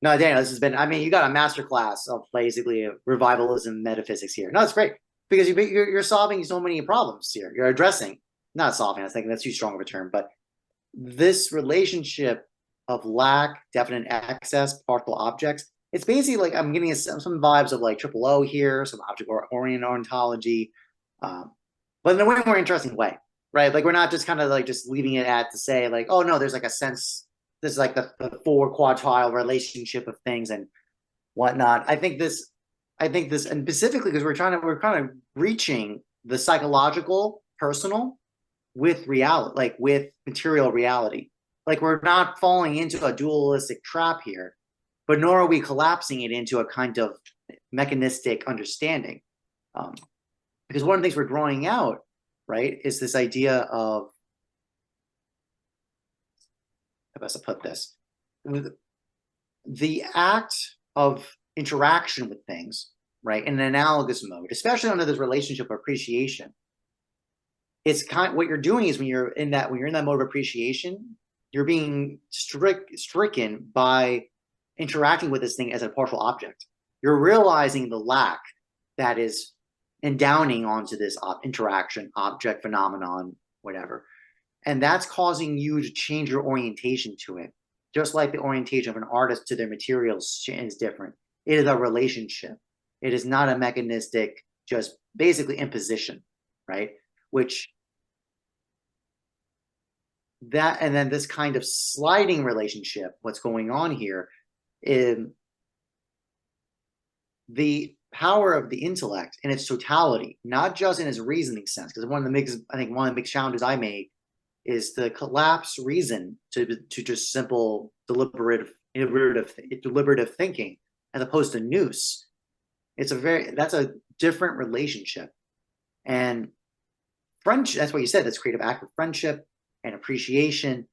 S2: Daniel, this has been, I mean, you got a masterclass of basically revivalism metaphysics here. No, it's great, because you're solving so many problems here. You're addressing, not solving, I think that's too strong of a term, but this relationship of lack, definite excess, partial objects. It's basically like I'm getting some vibes of like triple O here, some object-oriented ontology, but in a way more interesting way, right? Like we're not just kind of like just leaving it at to say like, oh no, there's like a sense, there's like the four quadtile relationship of things and whatnot. I think this, and specifically because we're kind of reaching the psychological, personal with reality, like with material reality. Like we're not falling into a dualistic trap here, but nor are we collapsing it into a kind of mechanistic understanding. Because one of the things we're drawing out, right, is this idea of, how best to put this, the act of interaction with things, right, in an analogous mode, especially under this relationship of appreciation. It's kind of, what you're doing is when you're in that mode of appreciation, you're being stricken by interacting with this thing as a partial object. You're realizing the lack that is endowing onto this interaction, object, phenomenon, whatever. And that's causing you to change your orientation to it. Just like the orientation of an artist to their materials is different. It is a relationship. It is not a mechanistic, just basically imposition, right? Which that, and then this kind of sliding relationship, what's going on here in the power of the intellect in its totality, not just in its reasoning sense, because one of the big challenges I make is to collapse reason to just simple deliberative thinking, as opposed to nous. That's a different relationship. And friendship, that's what you said, this creative act of friendship and appreciation.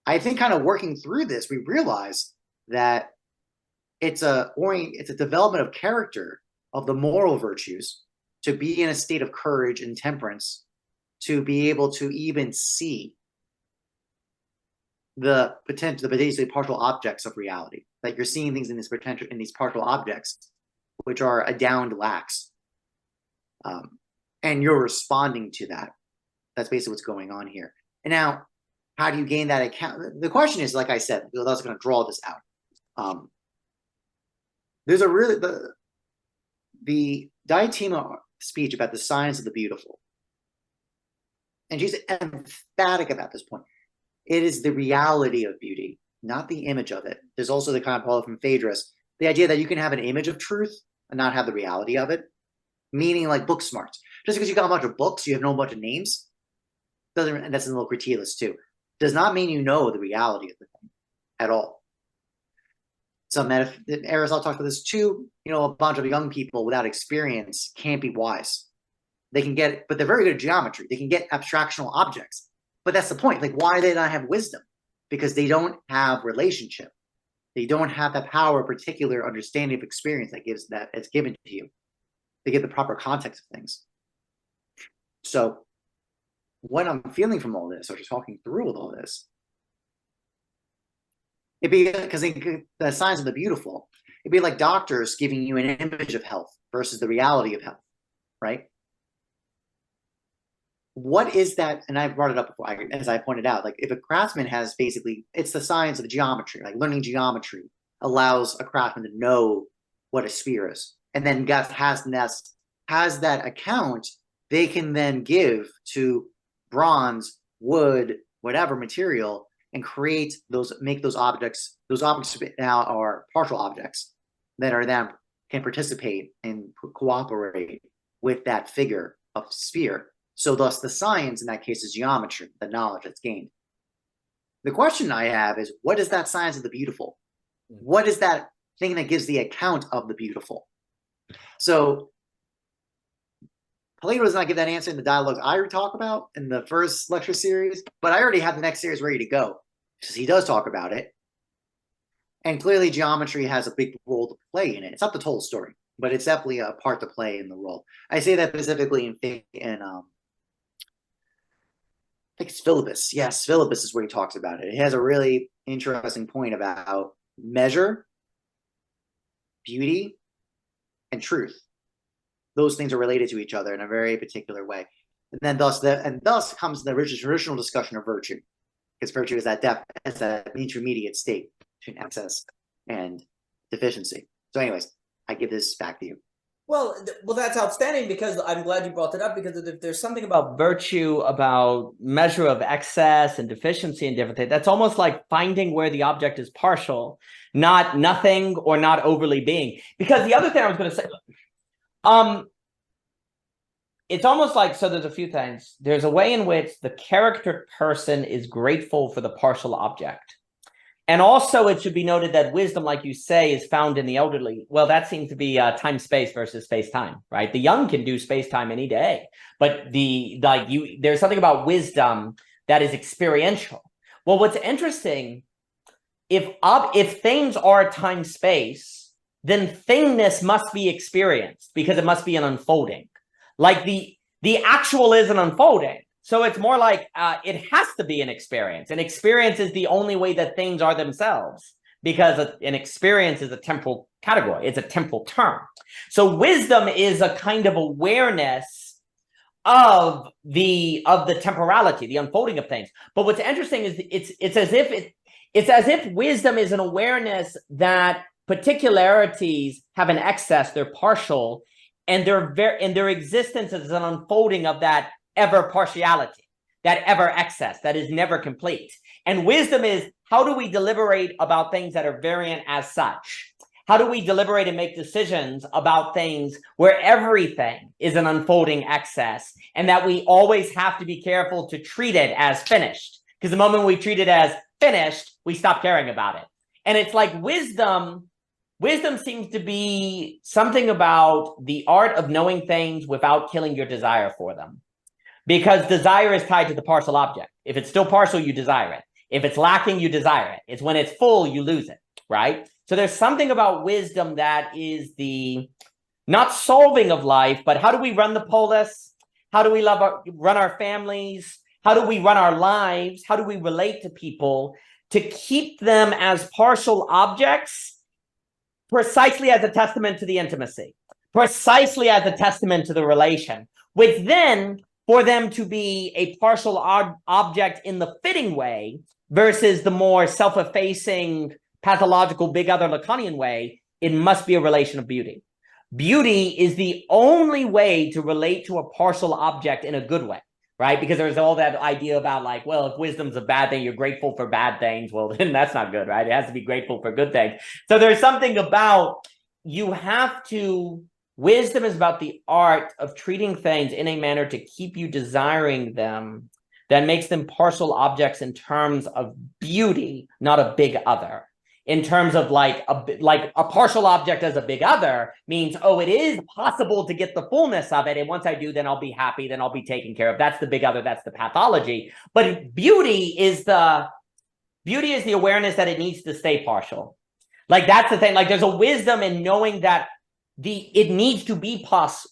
S2: I think kind of working through this, we realize that it's a development of character, of the moral virtues, to be in a state of courage and temperance, to be able to even see the potentially partial objects of reality. That you're seeing things in these partial objects, which are adjouned lacks, and you're responding to that. That's basically what's going on here. And now, how do you gain that account? The question is, like I said, I was going to draw this out. There's a really the Diotima speech about the science of the beautiful, and she's emphatic about this point. It is the reality of beauty, not the image of it. There's also the kind of Paul from Phaedrus, the idea that you can have an image of truth and not have the reality of it, meaning like book smarts. Just because you got a bunch of books, you have no bunch of names, and that's in the little Critias too, does not mean you know the reality of the thing at all. Some Aristotle talks about this too. You know, a bunch of young people without experience can't be wise. They can get, but they're very good at geometry. They can get abstractional objects. But that's the point. Like, why do they not have wisdom? Because they don't have relationship. They don't have that power, particular understanding of experience that it's given to you. They get the proper context of things. So what I'm feeling from all this, or just talking through with all this, it'd be, because the signs of the beautiful, it'd be like doctors giving you an image of health versus the reality of health, right? what is that? And I brought it up before, as I pointed out, like if a craftsman has basically, it's the science of geometry, like learning geometry allows a craftsman to know what a sphere is. And then has that account they can then give to bronze, wood, whatever material, and create those, make those objects now are partial objects that are then can participate and cooperate with that figure of sphere. So thus the science in that case is geometry, the knowledge that's gained. The question I have is, what is that science of the beautiful? What is that thing that gives the account of the beautiful? So Plato does not give that answer in the dialogues I talk about in the first lecture series, but I already have the next series ready to go because he does talk about it. And clearly geometry has a big role to play in it. It's not the total story, but it's definitely a part to play in the role. I say that specifically in I think it's Philebus. Yes, Philebus is where he talks about it. It has a really interesting point about measure, beauty, and truth. Those things are related to each other in a very particular way. And then thus comes the original discussion of virtue, because virtue is that intermediate state between excess and deficiency. So anyways, I give this back to you.
S1: Well, that's outstanding, because I'm glad you brought it up, because if there's something about virtue, about measure of excess and deficiency and different things, that's almost like finding where the object is partial, not nothing or not overly being. Because the other thing I was going to say, it's almost like, so there's a few things. There's a way in which the character person is grateful for the partial object. And also it should be noted that wisdom, like you say, is found in the elderly. Well, that seems to be time-space versus space-time, right? The young can do space-time any day, but there's something about wisdom that is experiential. Well, what's interesting, if things are time-space, then thingness must be experienced, because it must be an unfolding. Like the actual is an unfolding. So it's more like it has to be an experience. An experience is the only way that things are themselves, because an experience is a temporal category. It's a temporal term. So wisdom is a kind of awareness of the temporality, the unfolding of things. But what's interesting is it's as if wisdom is an awareness that particularities have an excess, they're partial, and their existence is an unfolding of that ever partiality, that ever excess, that is never complete. And wisdom is, how do we deliberate about things that are variant as such? How do we deliberate and make decisions about things where everything is an unfolding excess, and that we always have to be careful to treat it as finished? Because the moment we treat it as finished, we stop caring about it. And it's like wisdom seems to be something about the art of knowing things without killing your desire for them. Because desire is tied to the partial object. If it's still partial, you desire it. If it's lacking, you desire it. It's when it's full, you lose it, right? So there's something about wisdom that is the not solving of life, but how do we run the polis? How do we run our families? How do we run our lives? How do we relate to people to keep them as partial objects, precisely as a testament to the intimacy, precisely as a testament to the relation, which then, for them to be a partial object in the fitting way versus the more self-effacing, pathological, big other Lacanian way, it must be a relation of beauty. Beauty is the only way to relate to a partial object in a good way, right? Because there's all that idea about like, well, if wisdom's a bad thing, you're grateful for bad things. Well, then that's not good, right? It has to be grateful for good things. So there's something about, wisdom is about the art of treating things in a manner to keep you desiring them, that makes them partial objects in terms of beauty, not a big other. In terms of like a partial object as a big other means, oh, it is possible to get the fullness of it. And once I do, then I'll be happy, then I'll be taken care of. That's the big other, that's the pathology. But beauty is the awareness that it needs to stay partial. Like that's the thing. Like there's a wisdom in knowing that it needs to be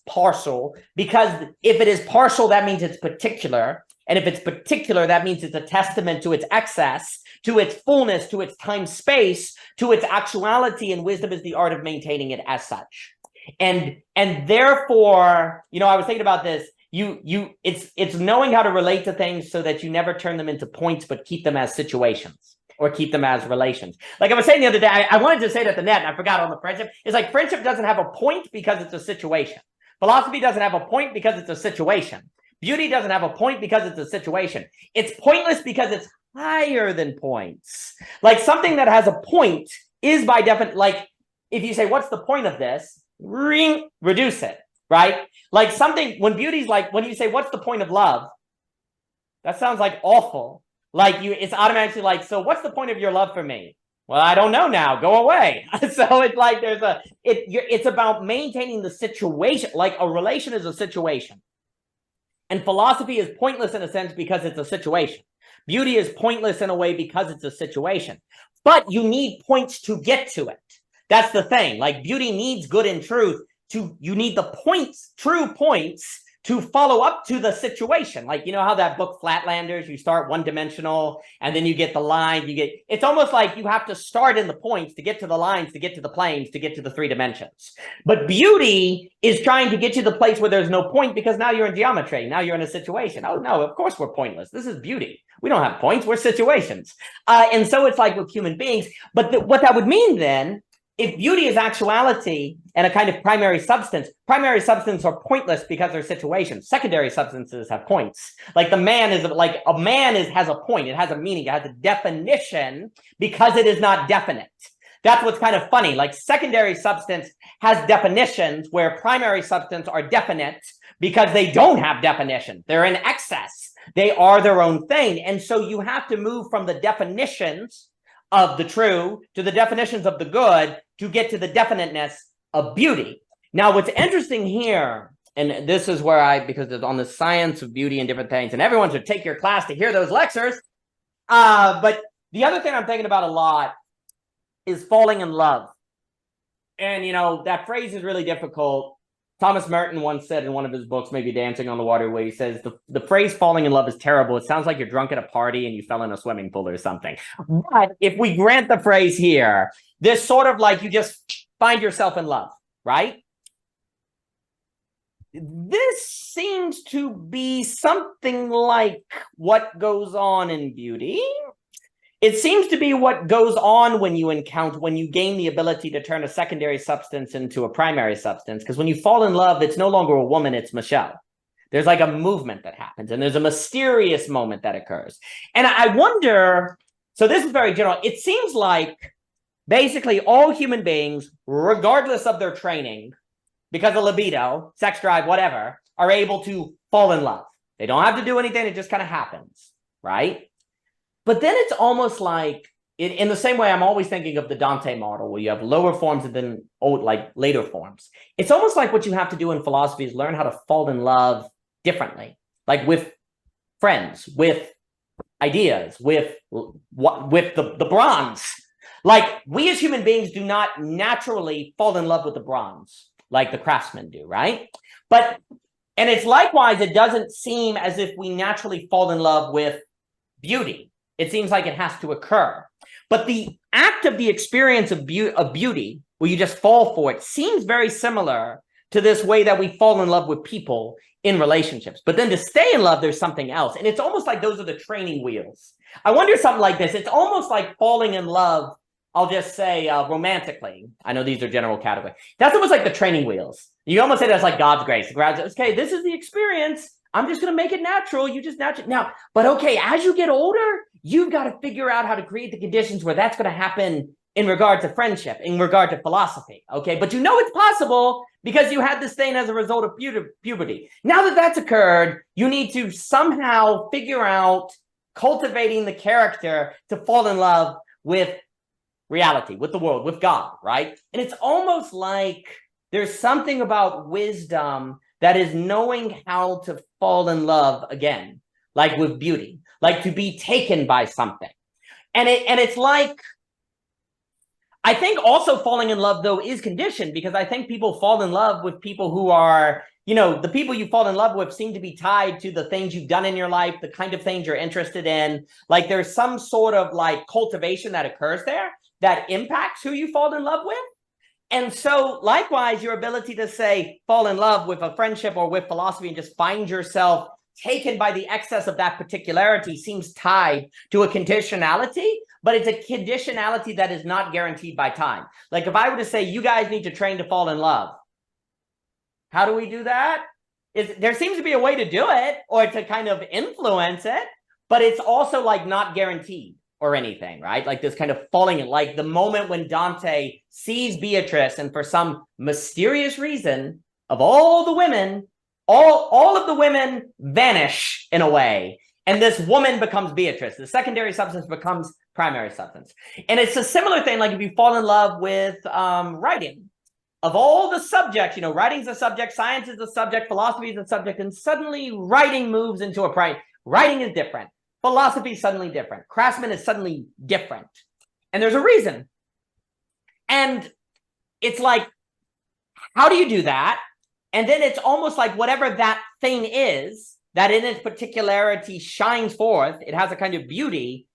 S1: partial, because if it is partial, that means it's particular. And if it's particular, that means it's a testament to its excess, to its fullness, to its time space, to its actuality, and wisdom is the art of maintaining it as such. And therefore, I was thinking about this. It's knowing how to relate to things so that you never turn them into points, but keep them as situations or keep them as relations. Like I was saying the other day, I wanted to say it at the net and I forgot on the friendship. It's like friendship doesn't have a point because it's a situation. Philosophy doesn't have a point because it's a situation. Beauty doesn't have a point because it's a situation. It's pointless because it's higher than points. Like something that has a point is by definition, like if you say, what's the point of this? Ring, reduce it, right? Like something, when beauty's like, when you say, what's the point of love? That sounds like awful. Like it's automatically like, so what's the point of your love for me? Well, I don't know now, go away. So it's like, it's about maintaining the situation. Like a relation is a situation. And philosophy is pointless in a sense because it's a situation. Beauty is pointless in a way because it's a situation. But you need points to get to it. That's the thing. Like beauty needs good and truth. You need the points, true points, to follow up to the situation. Like, you know how that book Flatlanders, you start one-dimensional and then you get the line, it's almost like you have to start in the points to get to the lines, to get to the planes, to get to the 3 dimensions. But beauty is trying to get to the place where there's no point because now you're in geometry. Now you're in a situation. Oh no, of course we're pointless. This is beauty. We don't have points, we're situations. And so it's like with human beings. But what that would mean then, if beauty is actuality and a kind of primary substance are pointless because they're situations. Secondary substances have points. Like the man is like a man has a point. It has a meaning. It has a definition because it is not definite. That's what's kind of funny. Like secondary substance has definitions where primary substance are definite because they don't have definition. They're in excess. They are their own thing. And so you have to move from the definitions of the true to the definitions of the good to get to the definiteness of beauty. Now, what's interesting here, and this is where because it's on the science of beauty and different things, and everyone should take your class to hear those lectures. But the other thing I'm thinking about a lot is falling in love. And, you know, that phrase is really difficult. Thomas Merton once said in one of his books, maybe Dancing on the Water, where he says the phrase falling in love is terrible. It sounds like you're drunk at a party and you fell in a swimming pool or something. But if we grant the phrase here, this sort of like you just find yourself in love, right? This seems to be something like what goes on in beauty. It seems to be what goes on when you gain the ability to turn a secondary substance into a primary substance. Because when you fall in love, it's no longer a woman, it's Michelle. There's like a movement that happens, and there's a mysterious moment that occurs. And I wonder, so this is very general. It seems like basically all human beings, regardless of their training, because of libido, sex drive, whatever, are able to fall in love. They don't have to do anything, it just kind of happens, right? But then it's almost like, in the same way I'm always thinking of the Dante model, where you have lower forms and then like later forms. It's almost like what you have to do in philosophy is learn how to fall in love differently, like with friends, with ideas, with the bronze. Like we as human beings do not naturally fall in love with the bronze like the craftsmen do, right? And it's likewise, it doesn't seem as if we naturally fall in love with beauty. It seems like it has to occur. But the act of the experience of beauty, where you just fall for it, seems very similar to this way that we fall in love with people in relationships. But then to stay in love, there's something else. And it's almost like those are the training wheels. I wonder something like this. It's almost like falling in love, I'll just say romantically. I know these are general categories. That's almost like the training wheels. You almost say that's like God's grace. Okay, this is the experience. I'm just going to make it natural. You just naturally. Now, but okay, as you get older, you've got to figure out how to create the conditions where that's going to happen in regard to friendship, in regard to philosophy. Okay, but you know it's possible because you had this thing as a result of puberty. Now that that's occurred, you need to somehow figure out cultivating the character to fall in love with reality, with the world, with God, right? And it's almost like there's something about wisdom that is knowing how to fall in love again, like with beauty, like to be taken by something. And it's like, I think also falling in love, though, is conditioned, because I think people fall in love with people who are, you know, the people you fall in love with seem to be tied to the things you've done in your life, the kind of things you're interested in. Like there's some sort of like cultivation that occurs there that impacts who you fall in love with. And so likewise, your ability to say fall in love with a friendship or with philosophy and just find yourself taken by the excess of that particularity seems tied to a conditionality, but it's a conditionality that is not guaranteed by time. Like if I were to say, you guys need to train to fall in love, how do we do that? There seems to be a way to do it or to kind of influence it, but it's also like not guaranteed or anything, right? Like this kind of falling, like the moment when Dante sees Beatrice and for some mysterious reason of all the women, all of the women vanish in a way. And this woman becomes Beatrice. The secondary substance becomes primary substance. And it's a similar thing, like if you fall in love with writing. Of all the subjects, you know, writing's a subject, science is a subject, philosophy is a subject, and suddenly writing moves into a prime. Writing is different. Philosophy is suddenly different. Craftsman is suddenly different. And there's a reason. And it's like, how do you do that? And then it's almost like whatever that thing is, that in its particularity shines forth, it has a kind of beauty,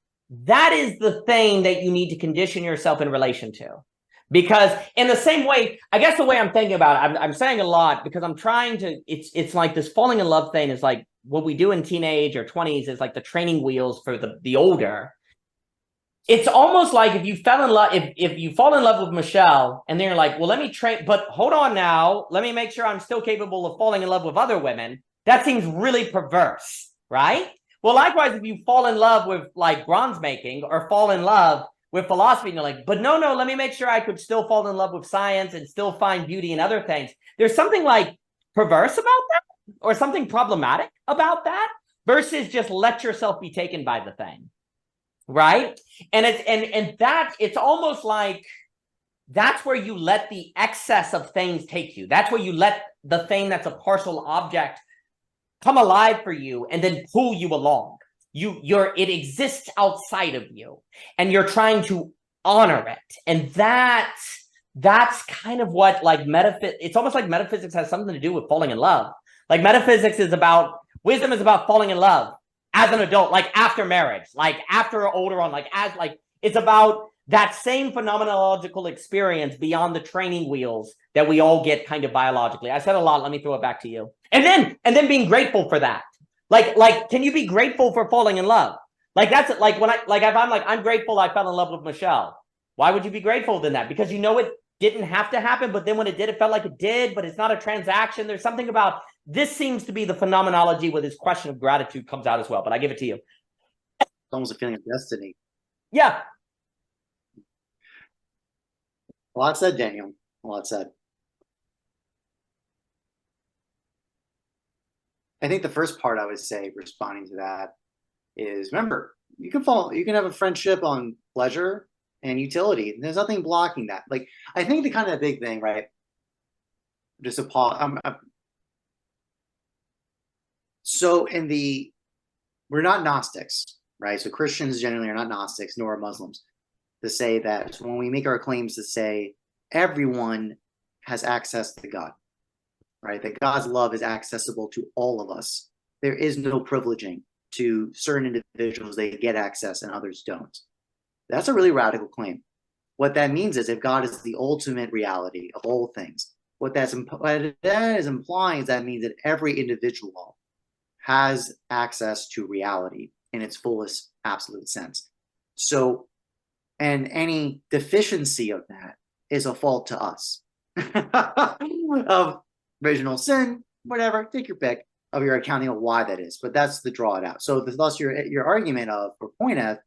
S1: that is the thing that you need to condition yourself in relation to. Because in the same way, I guess the way I'm thinking about it, I'm saying a lot because I'm trying to, it's like this falling in love thing is like what we do in teenage or 20s is like the training wheels for the older. It's almost like if you fell in love, if you fall in love with Michelle and then you're like, well, let me train, but hold on now, let me make sure I'm still capable of falling in love with other women. That seems really perverse, right? Well, likewise, if you fall in love with like bronze making or fall in love with philosophy, and you're like, but no, let me make sure I could still fall in love with science and still find beauty in other things. There's something like perverse about that or something problematic about that versus just let yourself be taken by the thing, right? And it's almost like that's where you let the excess of things take you. That's where you let the thing that's a partial object come alive for you and then pull you along. It exists outside of you and you're trying to honor it. And that's kind of what like it's almost like metaphysics has something to do with falling in love. Like metaphysics is about, wisdom is about falling in love as an adult, like after marriage, like after older on, like as like, it's about that same phenomenological experience beyond the training wheels that we all get kind of biologically. I said a lot, let me throw it back to you. And then being grateful for that. Like, can you be grateful for falling in love? Like that's like when if I'm like, I'm grateful I fell in love with Michelle. Why would you be grateful than that? Because you know it didn't have to happen, but then when it did, it felt like it did, but it's not a transaction. There's something about this seems to be the phenomenology where this question of gratitude comes out as well, but I give it to you.
S2: It's almost a feeling of destiny.
S1: Yeah.
S2: A lot said, Daniel. A lot said. I think the first part I would say responding to that is remember, you can have a friendship on pleasure and utility. There's nothing blocking that. Like, I think the kind of big thing, right? Just so we're not Gnostics, right? So Christians generally are not Gnostics, nor are Muslims. To say that so when we make our claims to say everyone has access to God, right? That God's love is accessible to all of us. There is no privileging to certain individuals. They get access and others don't. That's a really radical claim. What that means is if God is the ultimate reality of all things, what that is implying is that means that every individual has access to reality in its fullest absolute sense. So, and any deficiency of that is a fault to us of original sin, whatever, take your pick of your accounting of why that is, but that's the draw it out. So thus your argument of, or point at,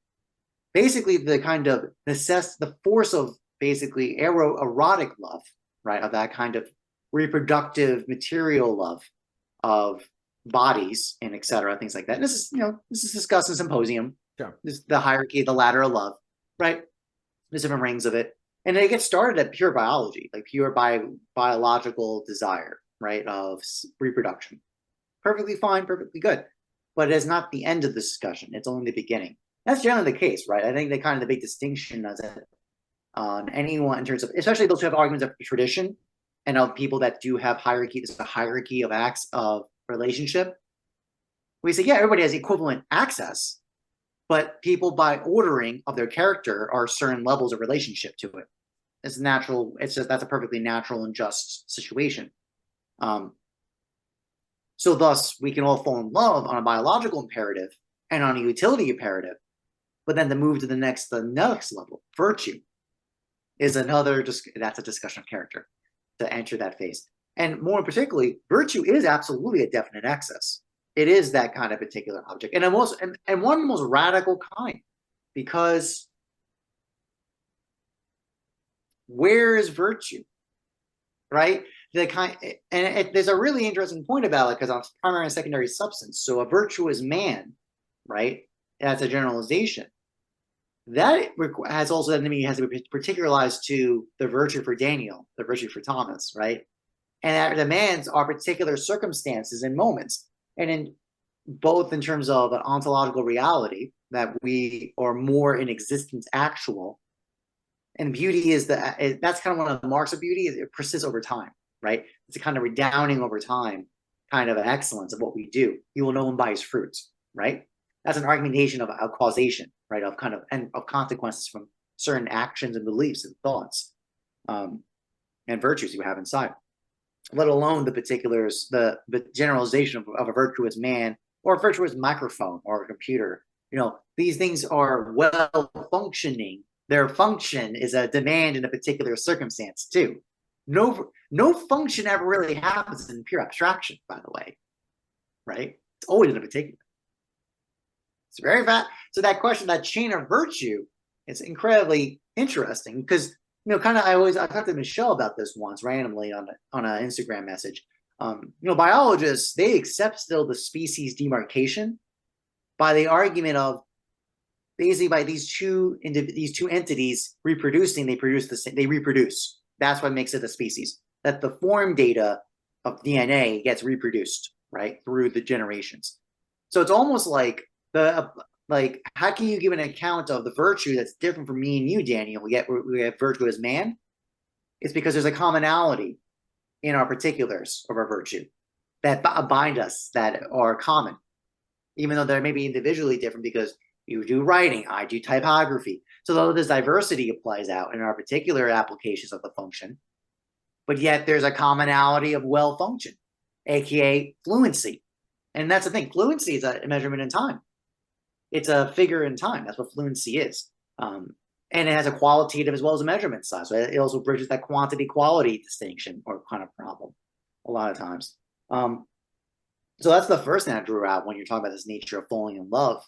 S2: basically the kind of the force of basically erotic love, right, of that kind of reproductive material love of bodies and etc., things like that. And this is discussed in Symposium.
S1: Sure.
S2: This is the hierarchy, the ladder of love, right? There's different rings of it. And they get started at pure biology, like pure biological desire, right, of reproduction. Perfectly fine, perfectly good. But it's not the end of the discussion. It's only the beginning. That's generally the case, right? I think the kind of the big distinction is that anyone in terms of, especially those who have arguments of tradition and of people that do have hierarchy, this is a hierarchy of acts of relationship. We say, yeah, everybody has equivalent access, but people by ordering of their character are certain levels of relationship to it. It's natural. It's just that's a perfectly natural and just situation. So thus, we can all fall in love on a biological imperative and on a utility imperative. But then to move to the next level, virtue is another. That's a discussion of character to enter that phase. And more particularly, virtue is absolutely a definite excess. It is that kind of particular object, and one of the most radical kind, because where is virtue, right? There's a really interesting point about it because on primary and secondary substance. So a virtuous man, right? That's a generalization. That has also to be particularized to the virtue for Daniel, the virtue for Thomas, right? And that demands our particular circumstances and moments, and in both in terms of an ontological reality that we are more in existence actual, and beauty is that's kind of one of the marks of beauty. It persists over time, right? It's a kind of redounding over time kind of excellence of what we do. You will know him by his fruits, right? That's an argumentation of causation, right? Of kind of and of consequences from certain actions and beliefs and thoughts, and virtues you have inside. Let alone the particulars, the generalization of a virtuous man or a virtuous microphone or a computer. These things are well functioning. Their function is a demand in a particular circumstance too. No function ever really happens in pure abstraction, by the way, right? It's always in a particular. It's very fast. So that question, that chain of virtue, it's incredibly interesting because I talked to Michelle about this once randomly on an Instagram message. Biologists, they accept still the species demarcation by the argument of basically by these two entities reproducing, they reproduce. That's what makes it a species. That the form data of DNA gets reproduced, right, through the generations. So it's almost like how can you give an account of the virtue that's different from me and you, Daniel? We have virtue as man. It's because there's a commonality in our particulars of our virtue that bind us, that are common, even though they're maybe individually different because you do writing, I do typography. So though this diversity applies out in our particular applications of the function, but yet there's a commonality of well function, aka fluency. And that's the thing. Fluency is a measurement in time. It's a figure in time. That's what fluency is. And it has a qualitative as well as a measurement size. So it also bridges that quantity-quality distinction or kind of problem a lot of times. So that's the first thing I drew out when you're talking about this nature of falling in love,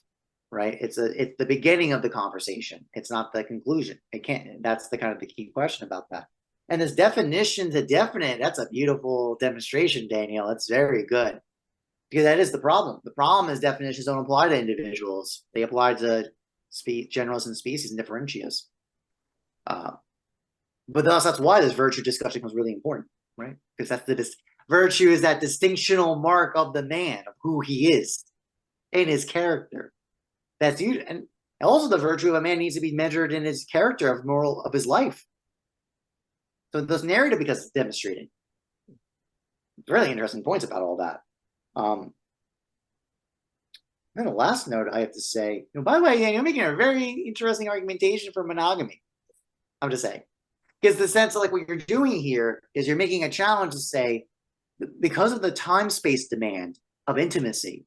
S2: right? It's the beginning of the conversation. It's not the conclusion. That's the kind of the key question about that. And this definition to definite, that's a beautiful demonstration, Daniel. It's very good. Because that is the problem. The problem is definitions don't apply to individuals. They apply to generals and species and differentias. But thus, that's why this virtue discussion was really important, right? Because virtue is that distinctional mark of the man, of who he is in his character. That's you, and also the virtue of a man needs to be measured in his character of his life. So this narrative, because it's demonstrating really interesting points about all that. Then the last note I have to say, by the way, you're making a very interesting argumentation for monogamy. I'm just saying, because the sense of like what you're doing here is you're making a challenge to say, because of the time-space demand of intimacy,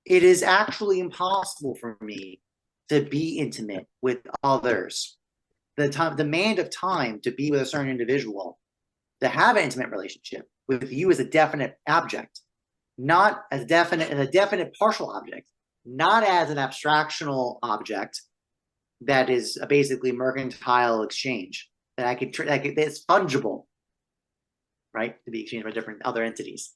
S2: it is actually impossible for me to be intimate with others. The demand of time to be with a certain individual, to have an intimate relationship with you as a definite object, not as a definite partial object, not as an abstractional object that is basically mercantile exchange that that's fungible, right, to be exchanged by different other entities.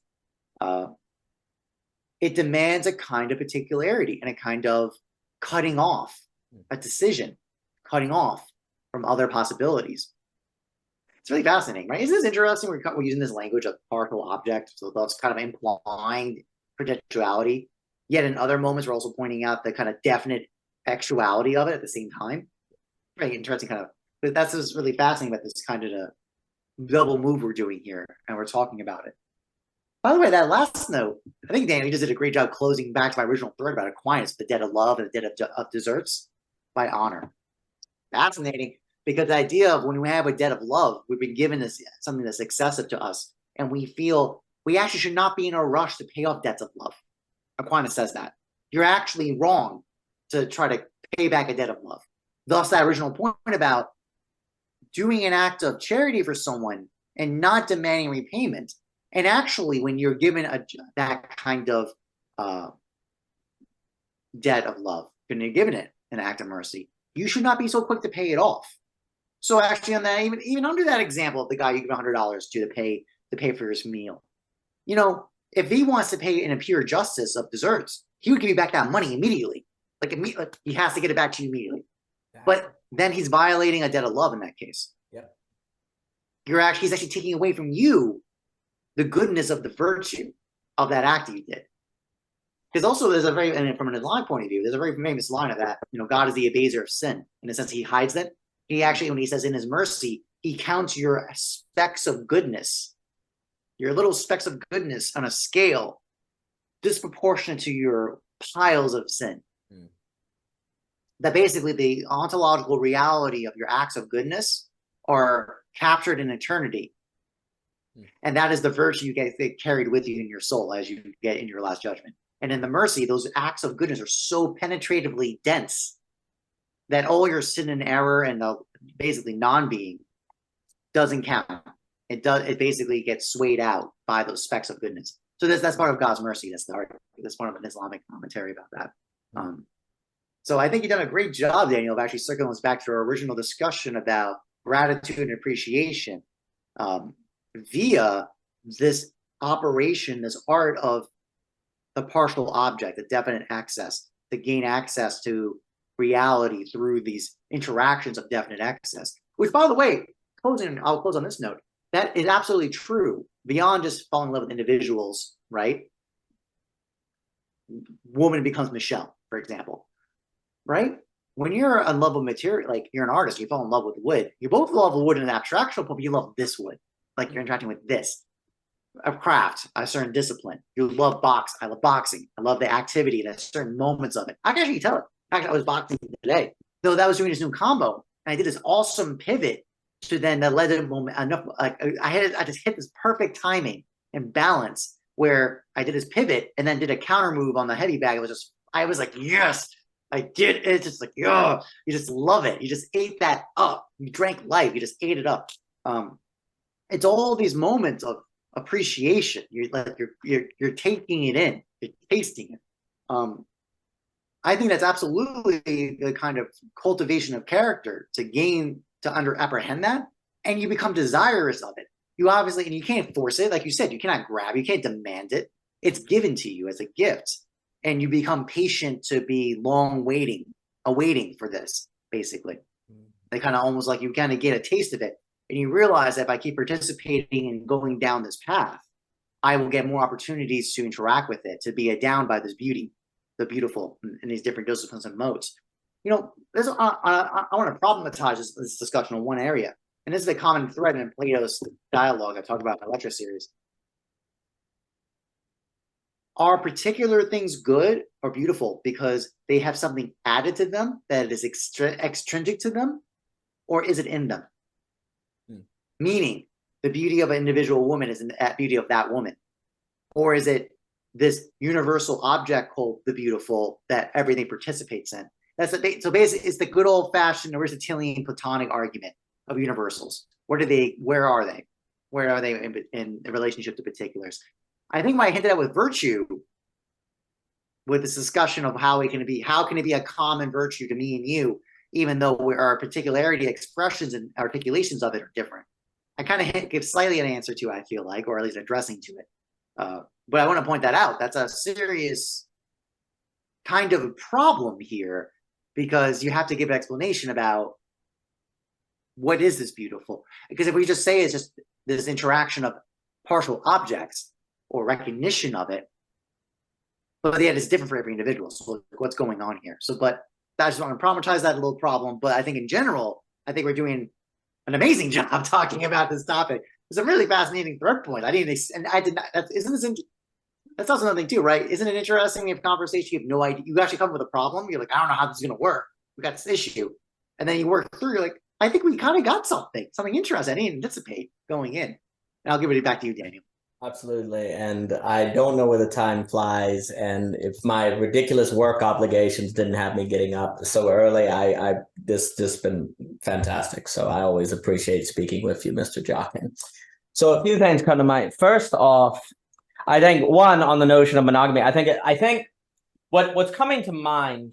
S2: It demands a kind of particularity and a kind of cutting off, a decision, cutting off from other possibilities. It's really fascinating, right? Isn't this interesting? We're using this language of partial object, so that's kind of implying potentiality. Yet in other moments, we're also pointing out the kind of definite actuality of it at the same time. Very interesting kind of, but that's just really fascinating about this kind of a double move we're doing here, and we're talking about it. By the way, that last note, I think Daniel, you just did a great job closing back to my original thread about Aquinas, the debt of love and the debt of desserts by honor. Fascinating. because the idea of when we have a debt of love, we've been given this something that's excessive to us, and we feel we actually should not be in a rush to pay off debts of love. Aquinas says that you're actually wrong to try to pay back a debt of love. Thus, that original point about doing an act of charity for someone and not demanding repayment. And actually, when you're given that kind of debt of love, when you're given it an act of mercy, you should not be so quick to pay it off. So actually, on that, even under that example of the guy you give $100 to pay for his meal, you know, if he wants to pay in a pure justice of desserts, he would give you back that money immediately. Like he has to get it back to you immediately. But then he's violating a debt of love in that case.
S1: Yep.
S2: He's actually taking away from you the goodness of the virtue of that act that you did. Because also there's and from an Islamic point of view, there's a very famous line of that, you know, God is the abaser of sin. In a sense, he hides it. He actually, when he says in his mercy, he counts your specks of goodness, your little specks of goodness on a scale disproportionate to your piles of sin. That basically the ontological reality of your acts of goodness are captured in eternity. And that is the virtue you get carried with you in your soul as you get in your last judgment. And in the mercy, those acts of goodness are so penetratively dense that all your sin and error and the basically non-being doesn't count. It basically gets swayed out by those specks of goodness. So that's part of God's mercy. That's part of an Islamic commentary about that. So I think you've done a great job, Daniel, of actually circling us back to our original discussion about gratitude and appreciation via this operation, this art of the partial object, the definite access, to gain access to reality through these interactions of definite access. Which, by the way, I'll close on this note. That is absolutely true. Beyond just falling in love with individuals, right? Woman becomes Michelle, for example. Right? When you're in love with material, like you're an artist, you fall in love with wood. You both love wood in an abstraction, but you love this wood. Like you're interacting with this. A craft, a certain discipline. You love box. I love boxing. I love the activity and certain moments of it. I can actually tell it. Actually, I was boxing today. Though that was doing this new combo. And I did this awesome pivot to then that led to a moment enough. Like I just hit this perfect timing and balance where I did this pivot and then did a counter move on the heavy bag. I was like, yes. I did. It's just like, you just love it. You just ate that up. You drank life. You just ate it up. It's all these moments of appreciation. You're taking it in. You're tasting it. I think that's absolutely the kind of cultivation of character to apprehend that, and you become desirous of it. You obviously, and you can't force it. Like you said, you cannot grab. You can't demand it. It's given to you as a gift. And you become patient to be awaiting for this, basically. They kind of almost like you kind of get a taste of it. And you realize that if I keep participating and going down this path, I will get more opportunities to interact with it, to be adorned by this beauty, the beautiful in these different disciplines and modes. You know, I want to problematize this discussion in one area. And this is a common thread in Plato's dialogue I talked about in my lecture series. Are particular things good or beautiful because they have something added to them that is extrinsic to them, or is it in them? Meaning, the beauty of an individual woman is in the beauty of that woman, or is it this universal object called the beautiful that everything participates in? So basically, it's the good old-fashioned Aristotelian Platonic argument of universals. Where are they? Where are they in relationship to particulars? I think when I hinted at with virtue, with this discussion of how can it be a common virtue to me and you, even though our particularity expressions and articulations of it are different. I kind of give slightly an answer to, I feel like, or at least addressing to it. But I want to point that out. That's a serious kind of problem here, because you have to give an explanation about what is this beautiful. Because if we just say it's just this interaction of partial objects, or recognition of it, but yet it's different for every individual. So what's going on here? But I just want to problematize that little problem. But I think in general, I think we're doing an amazing job talking about this topic. It's a really fascinating thread point. That's also another thing too, right? Isn't it interesting? We have a conversation, you have no idea. You actually come up with a problem. You're like, I don't know how this is going to work. We got this issue. And then you work through, you're like, I think we kind of got something interesting. I didn't anticipate going in. And I'll give it back to you, Daniel.
S1: Absolutely. And I don't know where the time flies. And if my ridiculous work obligations didn't have me getting up so early, this just been fantastic. So I always appreciate speaking with you, Mr. Jockin. So a few things come to mind. First off, I think one, on the notion of monogamy, I think what's coming to mind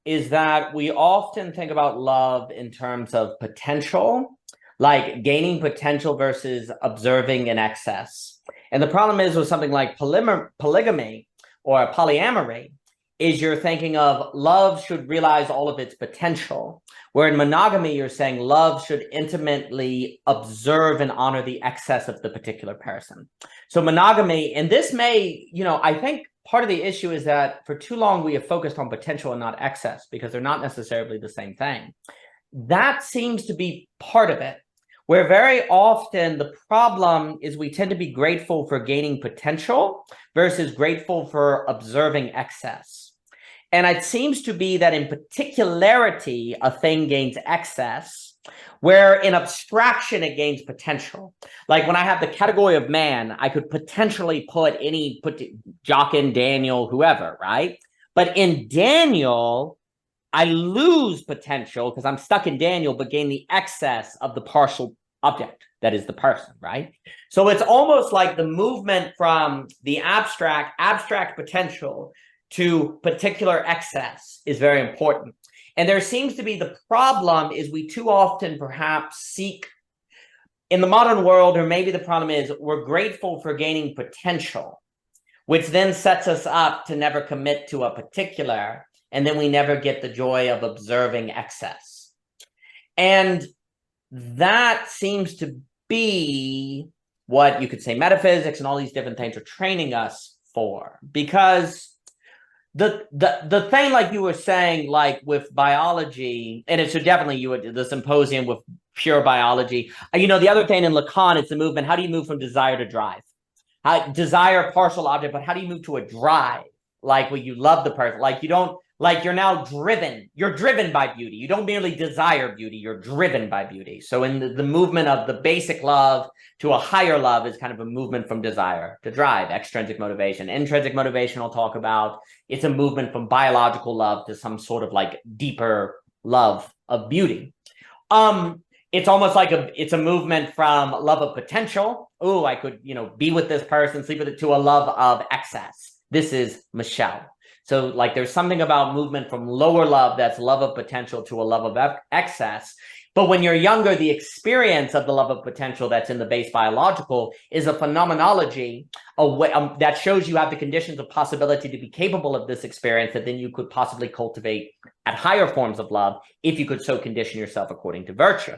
S1: is that we often think about love in terms of potential, like gaining potential versus observing in excess. And the problem is with something like polygamy or polyamory is you're thinking of love should realize all of its potential, where in monogamy, you're saying love should intimately observe and honor the excess of the particular person. So monogamy, and this may, I think part of the issue is that for too long, we have focused on potential and not excess because they're not necessarily the same thing. That seems to be part of it, where very often the problem is we tend to be grateful for gaining potential versus grateful for observing excess. And it seems to be that in particularity, a thing gains excess, where in abstraction, it gains potential. Like when I have the category of man, I could potentially put Jockin, Daniel, whoever, right? But in Daniel, I lose potential because I'm stuck in Daniel, but gain the excess of the partial object that is the person, right? So it's almost like the movement from the abstract potential to particular excess is very important. And there seems to be the problem is we too often perhaps seek in the modern world, or maybe the problem is we're grateful for gaining potential, which then sets us up to never commit to a particular, and then we never get the joy of observing excess. And that seems to be what you could say metaphysics and all these different things are training us for, because the thing, like you were saying, like with biology, and it's definitely the symposium with pure biology. The other thing in Lacan, it's the movement. How do you move from desire to drive? Desire, partial object, but how do you move to a drive? Like when you love the person, like you don't, like you're now driven. You're driven by beauty. You don't merely desire beauty. You're driven by beauty. So in the movement of the basic love to a higher love is kind of a movement from desire to drive, extrinsic motivation. Intrinsic motivation I'll talk about. It's a movement from biological love to some sort of like deeper love of beauty. It's almost like it's a movement from love of potential. Oh, I could, be with this person, sleep with it, to a love of excess. This is Michelle. So like there's something about movement from lower love, that's love of potential, to a love of excess. But when you're younger, the experience of the love of potential that's in the base biological is a phenomenology, that shows you have the conditions of possibility to be capable of this experience that then you could possibly cultivate at higher forms of love if you could so condition yourself according to virtue.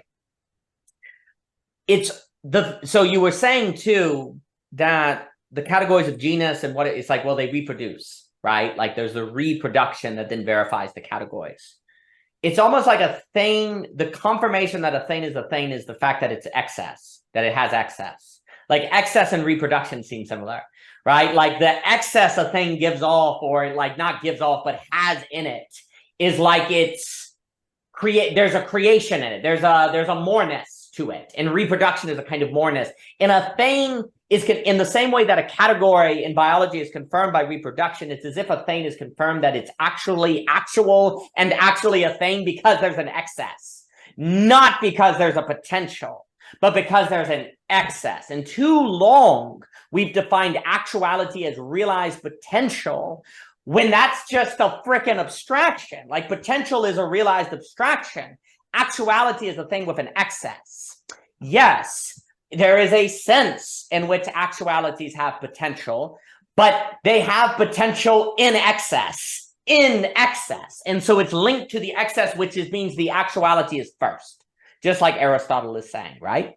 S1: So you were saying too that the categories of genus and what it's like, well, they reproduce, right? Like there's the reproduction that then verifies the categories. It's almost like a thing. The confirmation that a thing is the fact that it's excess, that it has excess. Like excess and reproduction seem similar, right? Like the excess a thing gives off, or like not gives off, but has in it, is like there's a creation in it. There's a moreness to it. And reproduction is a kind of moreness. And a thing is in the same way that a category in biology is confirmed by reproduction. It's as if a thing is confirmed that it's actually actual and actually a thing because there's an excess, not because there's a potential, but because there's an excess. And too long, we've defined actuality as realized potential, when that's just a frickin' abstraction. Like potential is a realized abstraction. Actuality is a thing with an excess. Yes, there is a sense in which actualities have potential, but they have potential in excess. And so it's linked to the excess, which means the actuality is first, just like Aristotle is saying, right?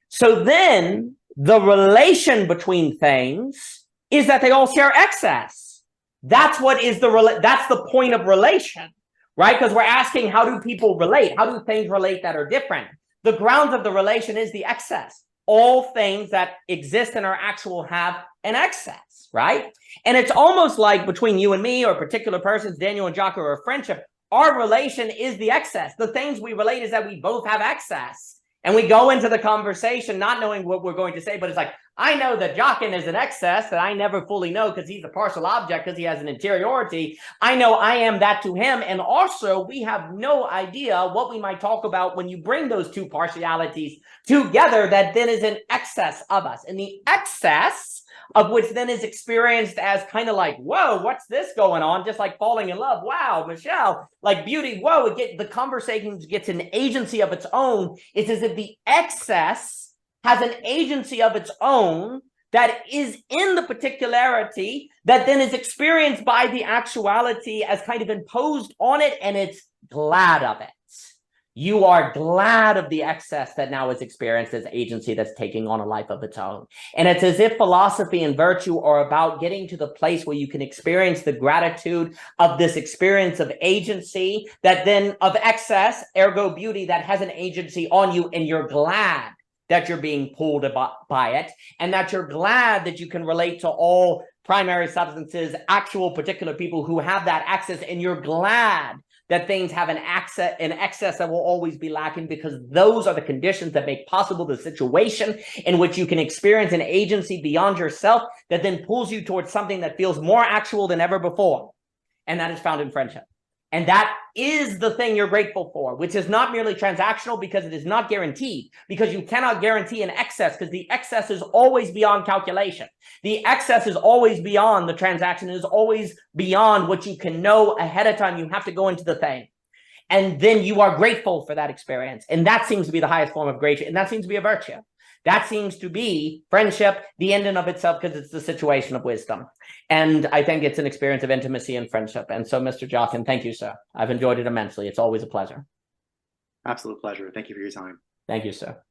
S1: So then the relation between things is that they all share excess. That's that's the point of relation, right? Because we're asking, how do people relate? How do things relate that are different? The grounds of the relation is the excess. All things that exist and are actual have an excess, right? And it's almost like between you and me, or particular persons, Daniel and Jockin, or a friendship, our relation is the excess. The things we relate is that we both have excess. And we go into the conversation not knowing what we're going to say, but it's like, I know that Jockin is an excess that I never fully know because he's a partial object because he has an interiority. I know I am that to him. And also, we have no idea what we might talk about when you bring those two partialities together that then is an excess of us. And the excess of which then is experienced as kind of like, whoa, what's this going on? Just like falling in love. Wow, Michelle, like beauty. Whoa, the conversation gets an agency of its own. It's as if the excess has an agency of its own that is in the particularity that then is experienced by the actuality as kind of imposed on it, and it's glad of it. You are glad of the excess that now is experienced as agency that's taking on a life of its own. And it's as if philosophy and virtue are about getting to the place where you can experience the gratitude of this experience of agency that then of excess, ergo beauty, that has an agency on you, and you're glad that you're being pulled by it, and that you're glad that you can relate to all primary substances, actual particular people who have that access, and you're glad that things have an excess that will always be lacking, because those are the conditions that make possible the situation in which you can experience an agency beyond yourself that then pulls you towards something that feels more actual than ever before. And that is found in friendship. And that is the thing you're grateful for, which is not merely transactional because it is not guaranteed, because you cannot guarantee an excess because the excess is always beyond calculation. The excess is always beyond the transaction, is always beyond what you can know ahead of time. You have to go into the thing. And then you are grateful for that experience. And that seems to be the highest form of gratitude. And that seems to be a virtue. That seems to be friendship, the end in of itself, because it's the situation of wisdom. And I think it's an experience of intimacy and friendship. And so, Mr. Jockin, thank you, sir. I've enjoyed it immensely. It's always a pleasure.
S2: Absolute pleasure. Thank you for your time.
S1: Thank you, sir.